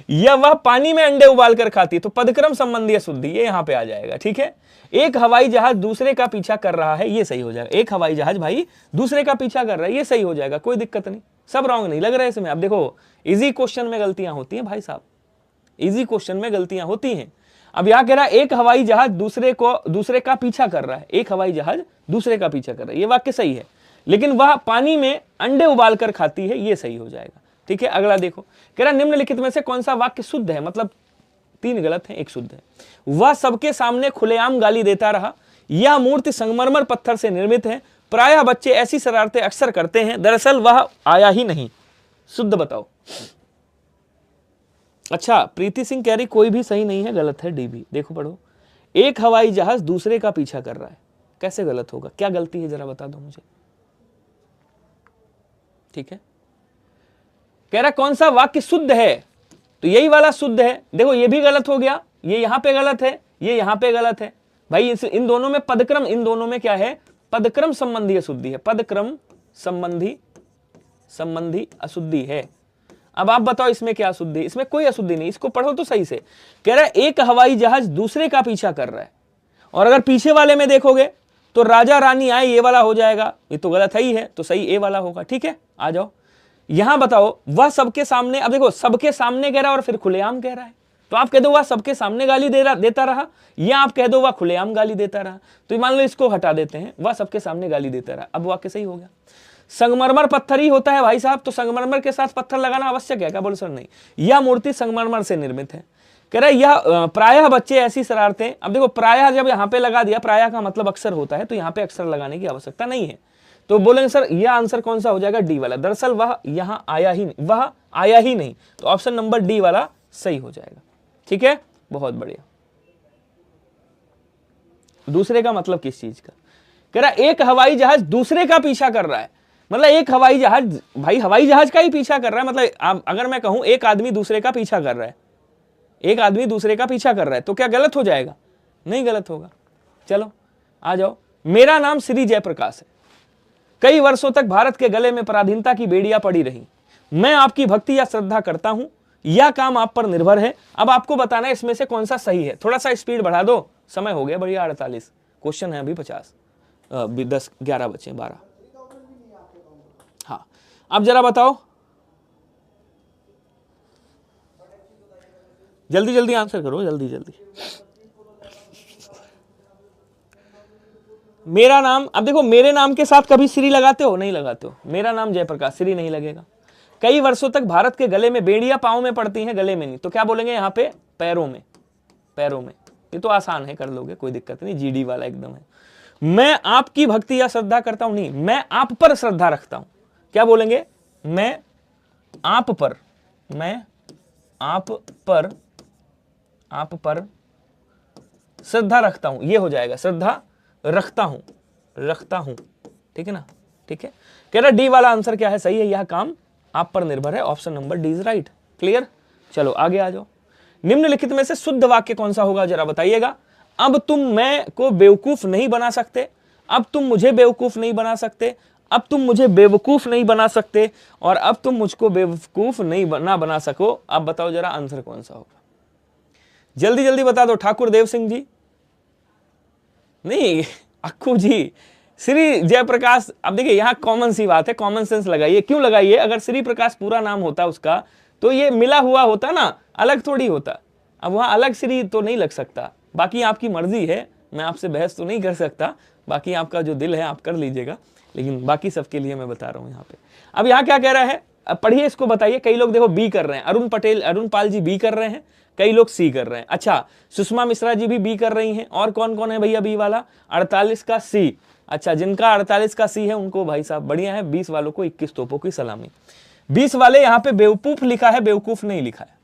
या वह पानी में अंडे उबाल कर खाती है, तो पदक्रम संबंधी अशुद्धि ये यहां पे आ जाएगा। ठीक है, एक हवाई जहाज दूसरे का पीछा कर रहा है, ये सही हो जाएगा। एक हवाई जहाज भाई दूसरे का पीछा कर रहा है, ये सही हो जाएगा, कोई दिक्कत नहीं, सब रॉन्ग नहीं लग रहा है इसमें। अब देखो इजी क्वेश्चन में गलतियां होती हैं भाई साहब, इजी क्वेश्चन में गलतियां होती हैं। अब यहां कह रहा है एक हवाई जहाज दूसरे का पीछा कर रहा है, एक हवाई जहाज दूसरे का पीछा कर रहा है, ये वाक्य सही है, लेकिन वह पानी में अंडे उबाल कर खाती है, ये सही हो जाएगा। ठीक है, अगला देखो, कह रहा निम्नलिखित में से कौन सा वाक्य शुद्ध है, मतलब 3 गलत है, 1 शुद्ध है। वह सबके सामने खुलेआम गाली देता रहा, यह मूर्ति संगमरमर पत्थर से निर्मित है, प्रायः बच्चे ऐसी शरारतें अक्सर करते हैं, दरअसल वह आया ही नहीं। शुद्ध बताओ। अच्छा, प्रीति सिंह कह रही कोई भी सही नहीं है, गलत है डी भी। देखो पढ़ो, एक हवाई जहाज दूसरे का पीछा कर रहा है, कैसे गलत होगा, क्या गलती है जरा बता दो मुझे। ठीक है, कह रहा कौन सा वाक्य शुद्ध है, तो यही वाला शुद्ध है। देखो ये भी गलत हो गया, ये यहां पे गलत है, ये यहां पे गलत है भाई। इन दोनों में पदक्रम, इन दोनों में क्या है, पदक्रम संबंधी अशुद्धि है, पदक्रम संबंधी अशुद्धि है। अब आप बताओ इसमें क्या अशुद्धि, इसमें कोई अशुद्धि नहीं, इसको पढ़ो तो सही से। कह रहा है एक हवाई जहाज दूसरे का पीछा कर रहा है, और अगर पीछे वाले में देखोगे तो राजा रानी आए, ये वाला हो जाएगा, ये तो गलत है ही है, तो सही ए वाला होगा। ठीक है, आ जाओ यहां बताओ, वह सबके सामने, अब देखो सबके सामने कह रहा है और फिर खुलेआम कह रहा है, तो आप कह दो वह सबके सामने गाली देता रहा, या आप कह दो वह खुलेआम गाली देता रहा। तो मान लो इसको हटा देते हैं, वह सबके सामने गाली देता रहा, अब वाक्य सही हो गया। संगमरमर पत्थर ही होता है भाई साहब, तो संगमरमर के साथ पत्थर लगाना आवश्यक है क्या, बोलो सर नहीं। यह मूर्ति संगमरमर से निर्मित है। कह रहा है यह प्रायः बच्चे ऐसी शरारतें, अब देखो प्रायः जब यहां पे लगा दिया, प्रायः का मतलब अक्सर होता है, तो यहां पे अक्सर लगाने की आवश्यकता नहीं है, तो बोलेंगे सर यह आंसर कौन सा हो जाएगा, डी वाला। दरअसल वह यहां आया ही नहीं, वह आया ही नहीं, तो ऑप्शन नंबर डी वाला सही हो जाएगा। ठीक है, बहुत बढ़िया। दूसरे का मतलब किस चीज का, कह रहा एक हवाई जहाज दूसरे का पीछा कर रहा है, मतलब एक हवाई जहाज, भाई हवाई जहाज का ही पीछा कर रहा है, मतलब अगर मैं कहूं एक आदमी दूसरे का पीछा कर रहा है, एक आदमी दूसरे का पीछा कर रहा है, तो क्या गलत हो जाएगा, नहीं गलत होगा। चलो आ जाओ, मेरा नाम श्री जयप्रकाश है, कई वर्षों तक भारत के गले में पराधीनता की बेड़ियां पड़ी रही, मैं आपकी भक्ति या श्रद्धा करता हूं, यह काम आप पर निर्भर है। अब आपको बताना है इसमें से कौन सा सही है, थोड़ा सा स्पीड बढ़ा दो, समय हो गया बढ़िया 48, क्वेश्चन है अभी 50, 10 11 बचे 12। हाँ अब जरा बताओ, जल्दी जल्दी आंसर करो, जल्दी जल्दी। मेरा नाम, अब देखो मेरे नाम के साथ कभी श्री लगाते हो, नहीं लगाते हो, मेरा नाम जयप्रकाश, श्री नहीं लगेगा। कई वर्षों तक भारत के गले में बेड़ियां पांव में पड़ती हैं, गले में नहीं, तो क्या बोलेंगे यहाँ पे, पैरों में, पैरों में। ये तो आसान है, कर लोगे, कोई दिक्कत नहीं, जीडी वाला एकदम है। मैं आपकी भक्ति या श्रद्धा करता हूं, नहीं, मैं आप पर श्रद्धा रखता हूं, क्या बोलेंगे, मैं आप पर, मैं आप पर श्रद्धा रखता हूं, ये हो जाएगा, श्रद्धा रखता हूं, ठीक है ना। ठीक है, कह रहा डी वाला आंसर क्या है, सही है, यह काम आप पर निर्भर है, option number D is right. Clear, चलो आगे आ जाओ। निम्नलिखित में से शुद्ध वाक्य कौन सा होगा जरा बताइएगा। अब तुम मैं को बेवकूफ नहीं बना सकते, अब तुम मुझे बेवकूफ नहीं बना सकते, अब तुम मुझे बेवकूफ नहीं बना सकते, और अब तुम मुझको बेवकूफ नहीं बना सको। अब बताओ जरा आंसर कौन सा होगा, जल्दी जल्दी बता दो। ठाकुर देव सिंह जी, नहीं अक्कू जी, श्री जयप्रकाश। अब देखिए यहाँ कॉमन सी बात है, कॉमन सेंस लगाइए। क्यों लगाइए, अगर श्री प्रकाश पूरा नाम होता उसका तो ये मिला हुआ होता ना, अलग थोड़ी होता। अब वहां अलग श्री तो नहीं लग सकता, बाकी आपकी मर्जी है, मैं आपसे बहस तो नहीं कर सकता, बाकी आपका जो दिल है आप कर लीजिएगा, लेकिन बाकी सबके लिए मैं बता रहा हूं यहाँ पे। अब यहाँ क्या कह रहा है, पढ़िए इसको, बताइए। कई लोग देखो बी कर रहे हैं, अरुण पाल जी बी कर रहे हैं, कई लोग सी कर रहे हैं। अच्छा, सुषमा मिश्रा जी भी बी कर रही हैं। और कौन कौन है भैया बी वाला? 48 का सी। अच्छा, जिनका 48 का सी है उनको भाई साहब बढ़िया है, 20 वालों को 21 तोपों की सलामी। 20 वाले यहाँ पे बेवकूफ लिखा है, बेवकूफ नहीं लिखा है।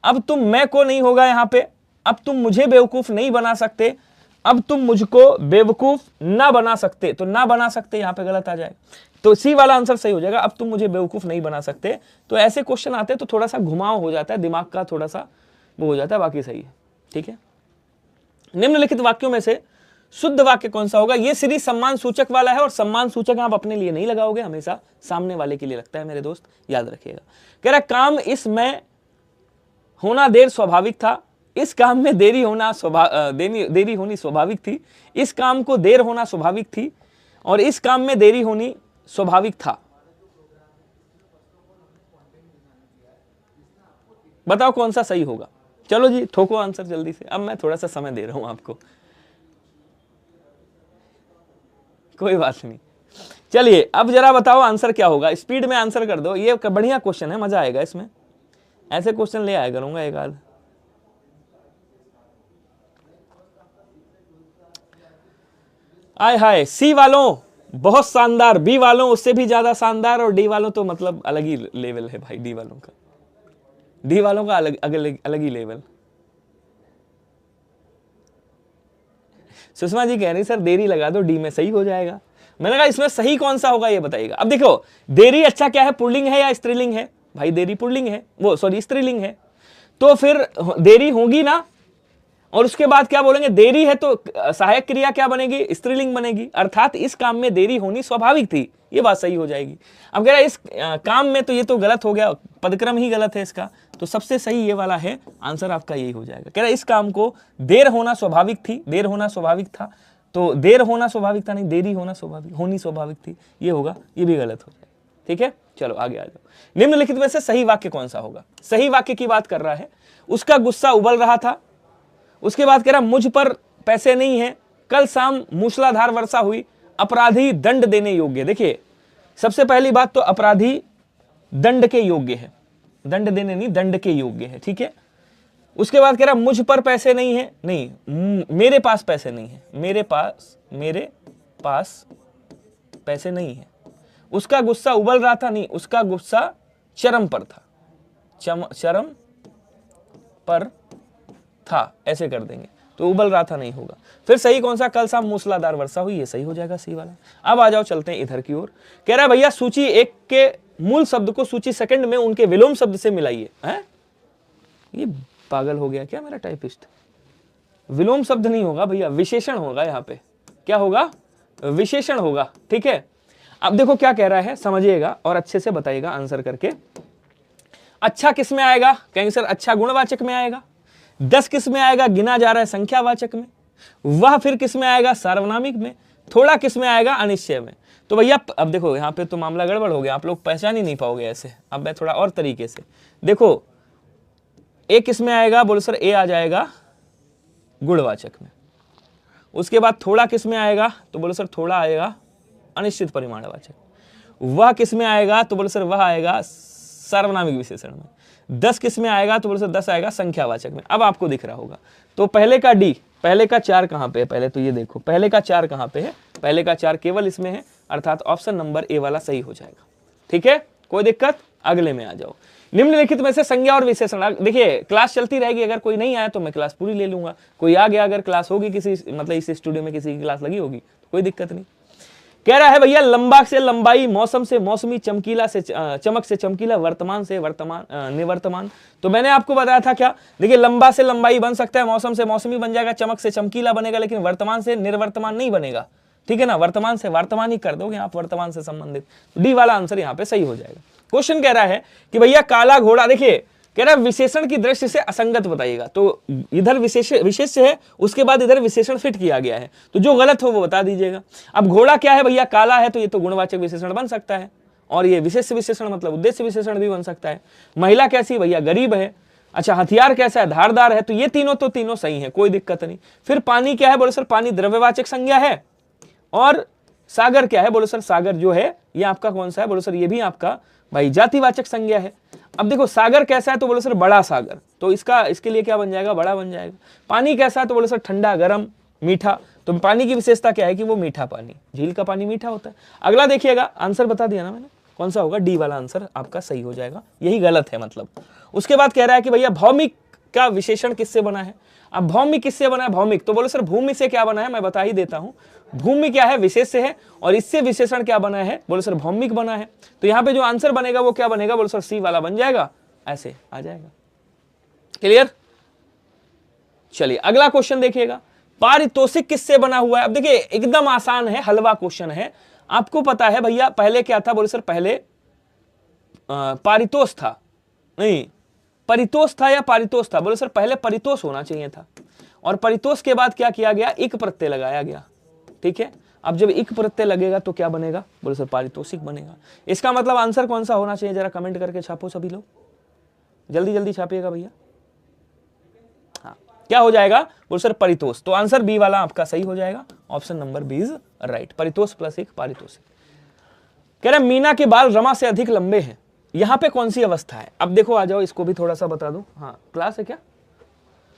अब तुम मैं को नहीं होगा यहाँ पे, अब तुम मुझे बेवकूफ नहीं बना सकते, अब तुम मुझको बेवकूफ ना बना सकते, तो ना बना सकते यहाँ पे गलत आ जाएगा, तो सी वाला आंसर सही हो जाएगा। अब तुम मुझे बेवकूफ नहीं बना सकते। तो ऐसे क्वेश्चन आते हैं तो थोड़ा सा घुमाव हो जाता है, दिमाग का थोड़ा सा वो हो जाता है, बाकी सही है। ठीक है, निम्नलिखित वाक्यों में से शुद्ध वाक्य कौन सा होगा? ये सीरीज सम्मान सूचक वाला है, और सम्मान सूचक आप अपने लिए नहीं लगाओगे, हमेशा सामने वाले के लिए लगता है मेरे दोस्त, याद रखिएगा। कह रहा काम इसमें होना देर स्वाभाविक था, इस काम में देरी होनी स्वाभाविक थी, इस काम को देर होना स्वाभाविक थी, और इस काम में देरी होनी स्वाभाविक था। बताओ कौन सा सही होगा? चलो जी ठोको आंसर जल्दी से, अब मैं थोड़ा सा समय दे रहा हूं आपको, कोई बात नहीं। चलिए अब जरा बताओ आंसर क्या होगा, स्पीड में आंसर कर दो। ये बढ़िया क्वेश्चन है, मजा आएगा इसमें, ऐसे क्वेश्चन ले आया करूंगा एक आध। आय हाय, सी वालों बहुत शानदार, बी वालों उससे भी ज्यादा शानदार, और डी वालों तो मतलब अलग ही लेवल है भाई। डी वालों का अलग ही लेवल। सुषमा जी कह रही सर देरी लगा दो, डी में सही हो जाएगा। मैंने कहा इसमें सही कौन सा होगा ये बताइएगा। अब देखो देरी अच्छा क्या है, पुल्लिंग है या स्त्रीलिंग है? भाई देरी पुल्लिंग है, वो सॉरी स्त्रीलिंग है, तो फिर देरी होगी ना। और उसके बाद क्या बोलेंगे, देरी है तो सहायक क्रिया क्या बनेगी? स्त्रीलिंग बनेगी, अर्थात इस काम में देरी होनी स्वाभाविक थी, ये बात सही हो जाएगी। अब कह रहा है इस काम में, तो ये तो गलत हो गया, पदक्रम ही गलत है इसका, तो सबसे सही ये वाला है, आंसर आपका यही हो जाएगा। कह रहा है इस काम को देर होना स्वाभाविक थी, देर होना स्वाभाविक था, तो देर होना स्वाभाविक था नहीं, देरी होना होनी स्वाभाविक थी, ये होगा, ये भी गलत हो जाएगा। ठीक है, चलो आगे आ जाओ। निम्नलिखित में से सही वाक्य कौन सा होगा? सही वाक्य की बात कर रहा है, उसका गुस्सा उबल रहा था, उसके बाद कह रहा मुझ पर पैसे नहीं है, कल शाम मूसलाधार वर्षा हुई, अपराधी दंड देने योग्य। देखिए सबसे पहली बात तो अपराधी दंड के योग्य है, दंड देने नहीं, दंड के योग्य है। ठीक है, उसके बाद कह रहा मुझ पर पैसे नहीं है, नहीं मेरे पास पैसे नहीं है, मेरे पास पैसे नहीं है। उसका गुस्सा उबल रहा था, नहीं उसका गुस्सा चरम पर था, चरम पर था, ऐसे कर देंगे, तो उबल रहा था नहीं होगा। फिर सही कौन सा? कल शाम मूसलाधार वर्षा हुई, ये सही हो जाएगा, सी वाला। अब आ जाओ, चलते हैं इधर की ओर। कह रहा है भैया सूची 1 के मूल शब्द को सूची 2 में उनके विलोम शब्द से मिलाइए। हैं, ये पागल हो गया क्या मेरा टाइपिस्ट? विलोम शब्द नहीं होगा भैया, विशेषण होगा यहाँ पे। क्या होगा? विशेषण होगा। ठीक है, अब देखो क्या कह रहा है, समझिएगा और अच्छे से बताइएगा आंसर करके। अच्छा किस में आएगा? कहेंगे सर अच्छा गुणवाचक में आएगा। 10 किस में आएगा? गिना जा रहा है संख्यावाचक में। वह फिर किस में आएगा? सार्वनामिक में। थोड़ा किस में आएगा? अनिश्चय में। तो भैया अब देखो यहाँ पे तो मामला गड़बड़ हो गया, आप लोग पहचान ही नहीं पाओगे ऐसे। अब मैं थोड़ा और तरीके से देखो, ए किस में आएगा? बोलो सर ए आ जाएगा गुणवाचक में। उसके बाद थोड़ा किस में आएगा? तो बोलो सर थोड़ा आएगा अनिश्चित परिमाणवाचक। वह किस में आएगा? तो बोलो सर वह आएगा सार्वनामिक विशेषण में। 10 किस में आएगा? तो बोलो सर 10 आएगा संख्यावाचक में। अब आपको दिख रहा होगा, तो पहले का डी, पहले का 4 कहां पे है? पहले तो ये देखो पहले का 4 कहां पे है? पहले का 4 केवल इसमें है, अर्थात ऑप्शन नंबर ए वाला सही हो जाएगा। ठीक है, कोई दिक्कत? अगले में आ जाओ। निम्नलिखित में से संज्ञा और विशेषण, देखिए क्लास चलती रहेगी, अगर कोई नहीं आया तो मैं क्लास पूरी ले लूंगा, कोई आ गया, अगर क्लास होगी किसी मतलब इस स्टूडियो में किसी की क्लास लगी होगी तो कोई दिक्कत नहीं। कह रहा है भैया लंबा से लंबाई, मौसम से मौसमी, चमकीला से चमक से चमकीला, वर्तमान से वर्तमान निवर्तमान। तो मैंने आपको बताया था क्या, देखिए लंबा से लंबाई बन सकता है, मौसम से मौसमी बन जाएगा, चमक से चमकीला बनेगा, लेकिन वर्तमान से निर्वर्तमान नहीं बनेगा। ठीक है ना, वर्तमान से वर्तमान ही कर दोगे आप, वर्तमान से संबंधित। डी वाला आंसर यहाँ पे सही हो जाएगा। क्वेश्चन कह रहा है कि भैया काला घोड़ा, देखिए कह रहा है विशेषण की दृष्टि से असंगत बताइएगा। तो इधर विशेष है, उसके बाद इधर विशेषण फिट किया गया है, तो जो गलत हो वो बता दीजिएगा। अब घोड़ा क्या है भैया? काला है, तो ये तो गुणवाचक विशेषण बन सकता है, और ये विशेष विशेषण मतलब उद्देश्य विशेषण भी बन सकता है। महिला कैसी? भैया गरीब है। अच्छा हथियार कैसा है? धारदार है। तो ये तीनों सही है, कोई दिक्कत नहीं। फिर पानी क्या है? बोले सर पानी द्रव्यवाचक संज्ञा है। और सागर क्या है? बोले सर सागर जो है ये आपका कौन सा है? बोले सर ये भी आपका भाई जातिवाचक संज्ञा है। अब देखो सागर कैसा है, तो बोलो सर बड़ा सागर, तो इसके लिए क्या बन जाएगा, बड़ा बन जाएगा। पानी कैसा है, तो बोलो सर ठंडा, गर्म, मीठा, तो पानी की विशेषता क्या है कि वो मीठा पानी, झील का पानी मीठा होता है। अगला देखिएगा, आंसर बता दिया ना मैंने, कौन सा होगा, डी वाला आंसर आपका सही हो जाएगा, यही गलत है मतलब। उसके बाद कह रहा है कि भैया भौमिक का विशेषण किससे बना है। अब भौमिक किससे बना है, भौमिक, तो बोलो सर भूमि से क्या बना है, मैं बता ही देता हूं। भूमि क्या है, विशेष से है, और इससे विशेषण क्या बना है, बोलो सर भौमिक बना है। तो यहां पे जो आंसर बनेगा वो क्या बनेगा, बोलो सर सी वाला बन जाएगा, ऐसे आ जाएगा। क्लियर। चलिए अगला क्वेश्चन देखिएगा, पारितोषिक किससे बना हुआ है। अब देखिए एकदम आसान है, हलवा क्वेश्चन है। आपको पता है भैया पहले क्या था, बोले सर पहले पारितोष था, नहीं परितोष था या पारितोष था, बोले सर पहले परितोष होना चाहिए था, और परितोष के बाद क्या किया गया, इक प्रत्यय लगाया गया। ठीक है, अब जब इक प्रत्यय लगेगा तो क्या बनेगा, बोले सर पारितोषिक बनेगा। इसका मतलब आंसर कौन सा होना चाहिए, जरा कमेंट करके छापो सभी लोग, जल्दी जल्दी छापिएगा भैया। हाँ क्या हो जाएगा, बोले सर परितोष, तो आंसर बी वाला आपका सही हो जाएगा, option number B is right, परितोष प्लस एक पारितोषिक। कह रहे मीना के बाल रमा से अधिक लंबे हैं, यहां पे कौन सी अवस्था है। अब देखो आ जाओ, इसको भी थोड़ा सा बता दूं। हाँ क्लास है क्या,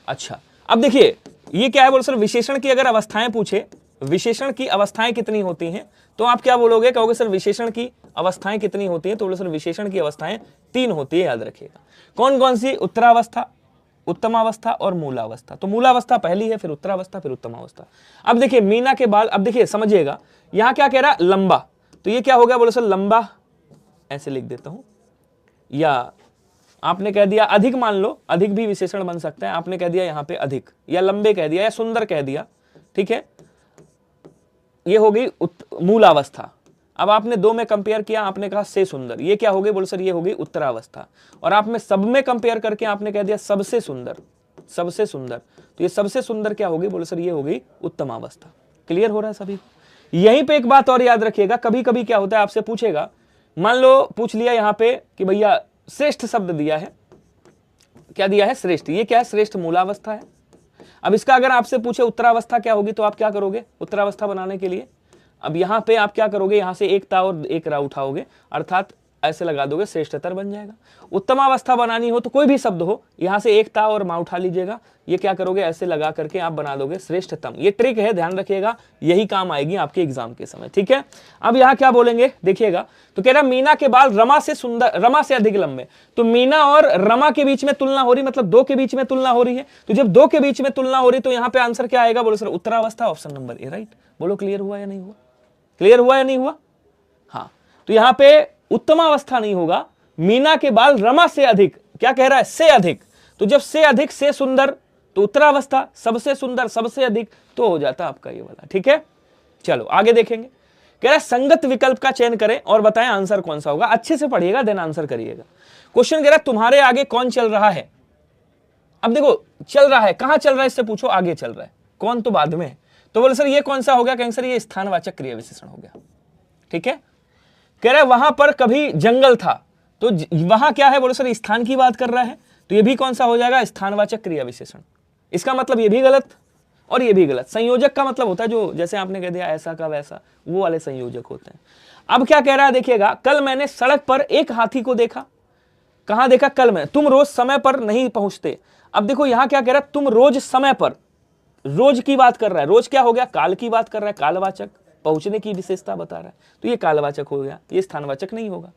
अच्छा। अब देखिए ये क्या है, बोलो सर विशेषण की अगर अवस्थाएं पूछे, विशेषण की अवस्थाएं कितनी होती हैं, तो आप क्या बोलोगे, कहोगे सर विशेषण की अवस्थाएं कितनी होती हैं, तो बोलो सर विशेषण की अवस्थाएं 3 होती है, याद रखिएगा। कौन कौन सी, उत्तरावस्था, उत्तमावस्था और मूलावस्था। तो मूलावस्था पहली है, फिर उत्तरावस्था, फिर उत्तमावस्था। अब देखिए मीना के बाल, अब देखिए समझिएगा, यहां क्या कह रहा है, लंबा, तो ये क्या हो गया, बोलो सर लंबा, ऐसे लिख देता हूं, या आपने कह दिया अधिक, मान लो अधिक भी विशेषण बन सकता है, आपने कह दिया यहां पे अधिक, या लंबे कह दिया, या सुंदर कह दिया। ठीक है, ये हो गई मूलावस्था। अब आपने 2 में कंपेयर किया, आपने कहा से सुंदर, ये क्या हो गई, बोलो सर ये हो गई उत्तरावस्था। और आपने सब में कंपेयर करके आपने कह दिया सबसे सुंदर, सबसे सुंदर, तो ये सबसे सुंदर क्या होगी, बोलो सर ये हो गई उत्तमावस्था। क्लियर हो रहा है सभी। यहीं पे एक बात और याद रखिएगा, कभी कभी क्या होता है, आपसे पूछेगा, मान लो पूछ लिया यहां पे कि भैया श्रेष्ठ शब्द दिया है, क्या दिया है, श्रेष्ठ, ये क्या है, श्रेष्ठ मूलावस्था है। अब इसका अगर आपसे पूछे उत्तरावस्था क्या होगी, तो आप क्या करोगे उत्तरावस्था बनाने के लिए, अब यहां पे आप क्या करोगे, यहां से एक ता और एक रा उठाओगे, अर्थात ऐसे लगा दोगे, श्रेष्ठतर बन जाएगा। उत्तमावस्था बनानी हो तो कोई भी शब्द हो, यहां से एक ता और मा उठा लीजिएगा, ये क्या करोगे, ऐसे लगा करके आप बना दोगे श्रेष्ठतम। ये ट्रिक है, ध्यान रखिएगा, यही काम आएगी आपके एग्जाम के समय। ठीक है, अब यहां क्या बोलेंगे देखिएगा, तो कह रहा मीना के बाल रमा से सुंदर, रमा से अधिक लंबे, तो मीना और रमा के बीच में तुलना हो रही, मतलब 2 के बीच में तुलना हो रही है। तो जब 2 के बीच में तुलना हो रही, तो यहां पे आंसर क्या आएगा, बोलो सर उत्तरावस्था, ऑप्शन नंबर ए राइट। बोलो क्लियर हुआ या नहीं हुआ, क्लियर हुआ या नहीं हुआ। हाँ, तो यहां पे उत्तमावस्था नहीं होगा, मीना के बाल रमा से अधिक, क्या कह रहा है, से अधिक, तो जब से अधिक, से सुंदर, तो उत्तरावस्था, सबसे सुंदर, सबसे अधिक, तो हो जाता आपका ये वाला। ठीक है, चलो आगे देखेंगे। कह रहा है संगत विकल्प का चयन करें और बताएं आंसर कौन सा होगा। अच्छे से पढ़िएगा, देन आंसर करिएगा। क्वेश्चन कह रहा है तुम्हारे आगे कौन चल रहा है। अब देखो चल रहा है, कहां चल रहा है इससे पूछो, आगे चल रहा है, कौन तो बाद में है, तो बोले सर ये कौन सा हो गया, कहेंगे सर ये स्थानवाचक क्रिया विशेषण हो गया। ठीक है, कह रहा है वहां पर कभी जंगल था, तो वहां क्या है, बोले सर स्थान की बात कर रहा है, तो ये भी कौन सा हो जाएगा, स्थानवाचक क्रिया विशेषण। इसका मतलब ये भी गलत और ये भी गलत। संयोजक का मतलब होता है जो, जैसे आपने कह दिया ऐसा का वैसा, वो वाले संयोजक होते हैं। अब क्या कह रहा है देखिएगा, कल मैंने सड़क पर एक हाथी को देखा, कहां देखा, कल में, तुम रोज समय पर नहीं पहुंचते। अब देखो यहां क्या कह रहा है, तुम रोज समय पर, रोज की बात कर रहा है, रोज क्या हो गया, काल की बात कर रहा है, कालवाचक, पहुंचने की विशेषता बता रहा है, तो ये कालवाचक हो गया, ये स्थानवाचक नहीं होगा।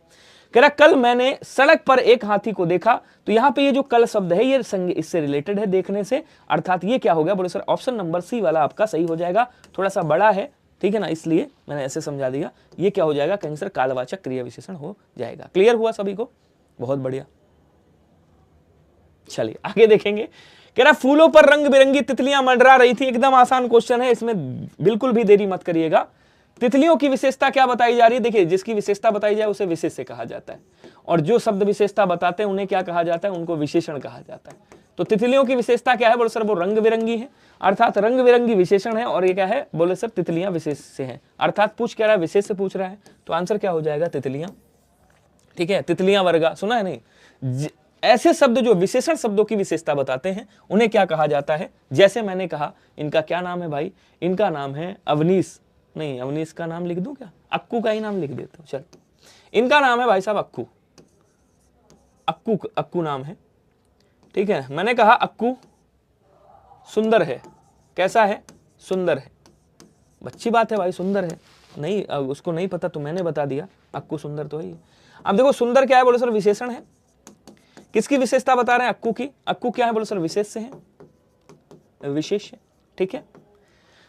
कह रहा कल मैंने सड़क पर एक हाथी को देखा, तो यहां पे ये जो कल शब्द है ये इससे रिलेटेड है, देखने से, अर्थात ये क्या हो गया, बोले सर ऑप्शन नंबर सी वाला आपका सही हो जाएगा। थोड़ा सा बड़ा है, ठीक है ना, इसलिए मैंने ऐसे समझा दिया, ये क्या हो जाएगा, कहीं सर कालवाचक क्रिया विशेषण हो जाएगा। क्लियर हुआ सभी को, बहुत बढ़िया। चलिए आगे देखेंगे। कह रहा फूलों पर रंग बिरंगी तितलियां मंडरा रही थी, एकदम आसान क्वेश्चन है, इसमें बिल्कुल भी देरी मत करिएगा। तितलियों की विशेषता क्या बताई जा रही है, देखिए जिसकी विशेषता बताई जाए उसे विशेष से कहा जाता है, और जो शब्द विशेषता बताते हैं उन्हें क्या कहा जाता है, उनको विशेषण कहा जाता है। तो तितलियों की विशेषता क्या है, बोले सर वो रंग बिरंगी है, अर्थात रंग बिरंगी विशेषण है, और ये क्या है, बोले सर तितलियां विशेष से हैं, अर्थात पूछ क्या रहा है, विशेष से पूछ रहा है, तो आंसर क्या हो जाएगा, तितलियां। ठीक है, तितलियां वर्गा सुना है नहीं, ऐसे शब्द जो विशेषण शब्दों की विशेषता बताते हैं उन्हें क्या कहा जाता है। जैसे मैंने कहा इनका क्या नाम है भाई, इनका नाम है अवनीश, नहीं अवनीश का नाम लिख दूं क्या, अक्कू का ही नाम लिख देता हूं, चल इनका नाम है भाई साहब अक्कू, अक्कू, अक्कू नाम है, ठीक है। मैंने कहा अक्कू सुंदर है, कैसा है, सुंदर है। अच्छी बात है भाई, सुंदर है, नहीं उसको नहीं पता तो मैंने बता दिया, अक्कू सुंदर तो है ही। अब देखो सुंदर क्या है, बोले सर विशेषण है। किसकी विशेषता बता रहे हैं, अक्कू की। अक्कू क्या है, बोले सर विशेष से है, विशेष है, ठीक है।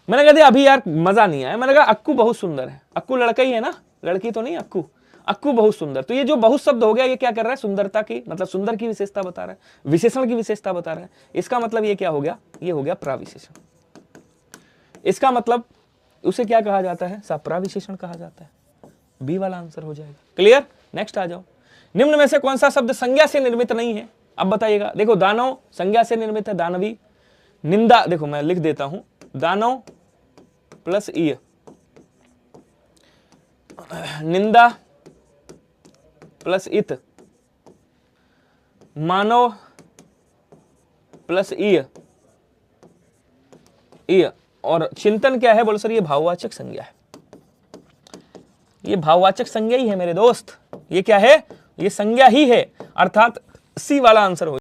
मैंने कह दिया अभी यार मजा नहीं आया, मैंने कहा अक्कू बहुत सुंदर है। अक्कू लड़का ही है ना, लड़की तो नहीं, अक्कू, अक्कू बहुत सुंदर। तो ये जो बहुत शब्द हो गया, ये क्या कर रहा है, सुंदरता की, मतलब सुंदर की विशेषता बता रहा है, विशेषण की विशेषता बता रहा है। इसका मतलब ये क्या हो गया, ये हो गया प्राविशेषण। इसका मतलब उसे क्या कहा जाता है, सप्राविशेषण कहा जाता है। बी वाला आंसर हो जाएगा। क्लियर, नेक्स्ट आ जाओ। निम्न में से कौन सा शब्द संज्ञा से निर्मित नहीं है, अब बताइएगा। देखो दानव संज्ञा से निर्मित है, दानवी। निंदा, देखो मैं लिख देता हूं, दानव प्लस ईय, निंदा प्लस इत, मानव प्लस ईय, ईय। और चिंतन क्या है, बोलो सर ये भाववाचक संज्ञा है, ये भाववाचक संज्ञा ही है मेरे दोस्त। ये क्या है, ये संज्ञा ही है, अर्थात सी वाला आंसर हो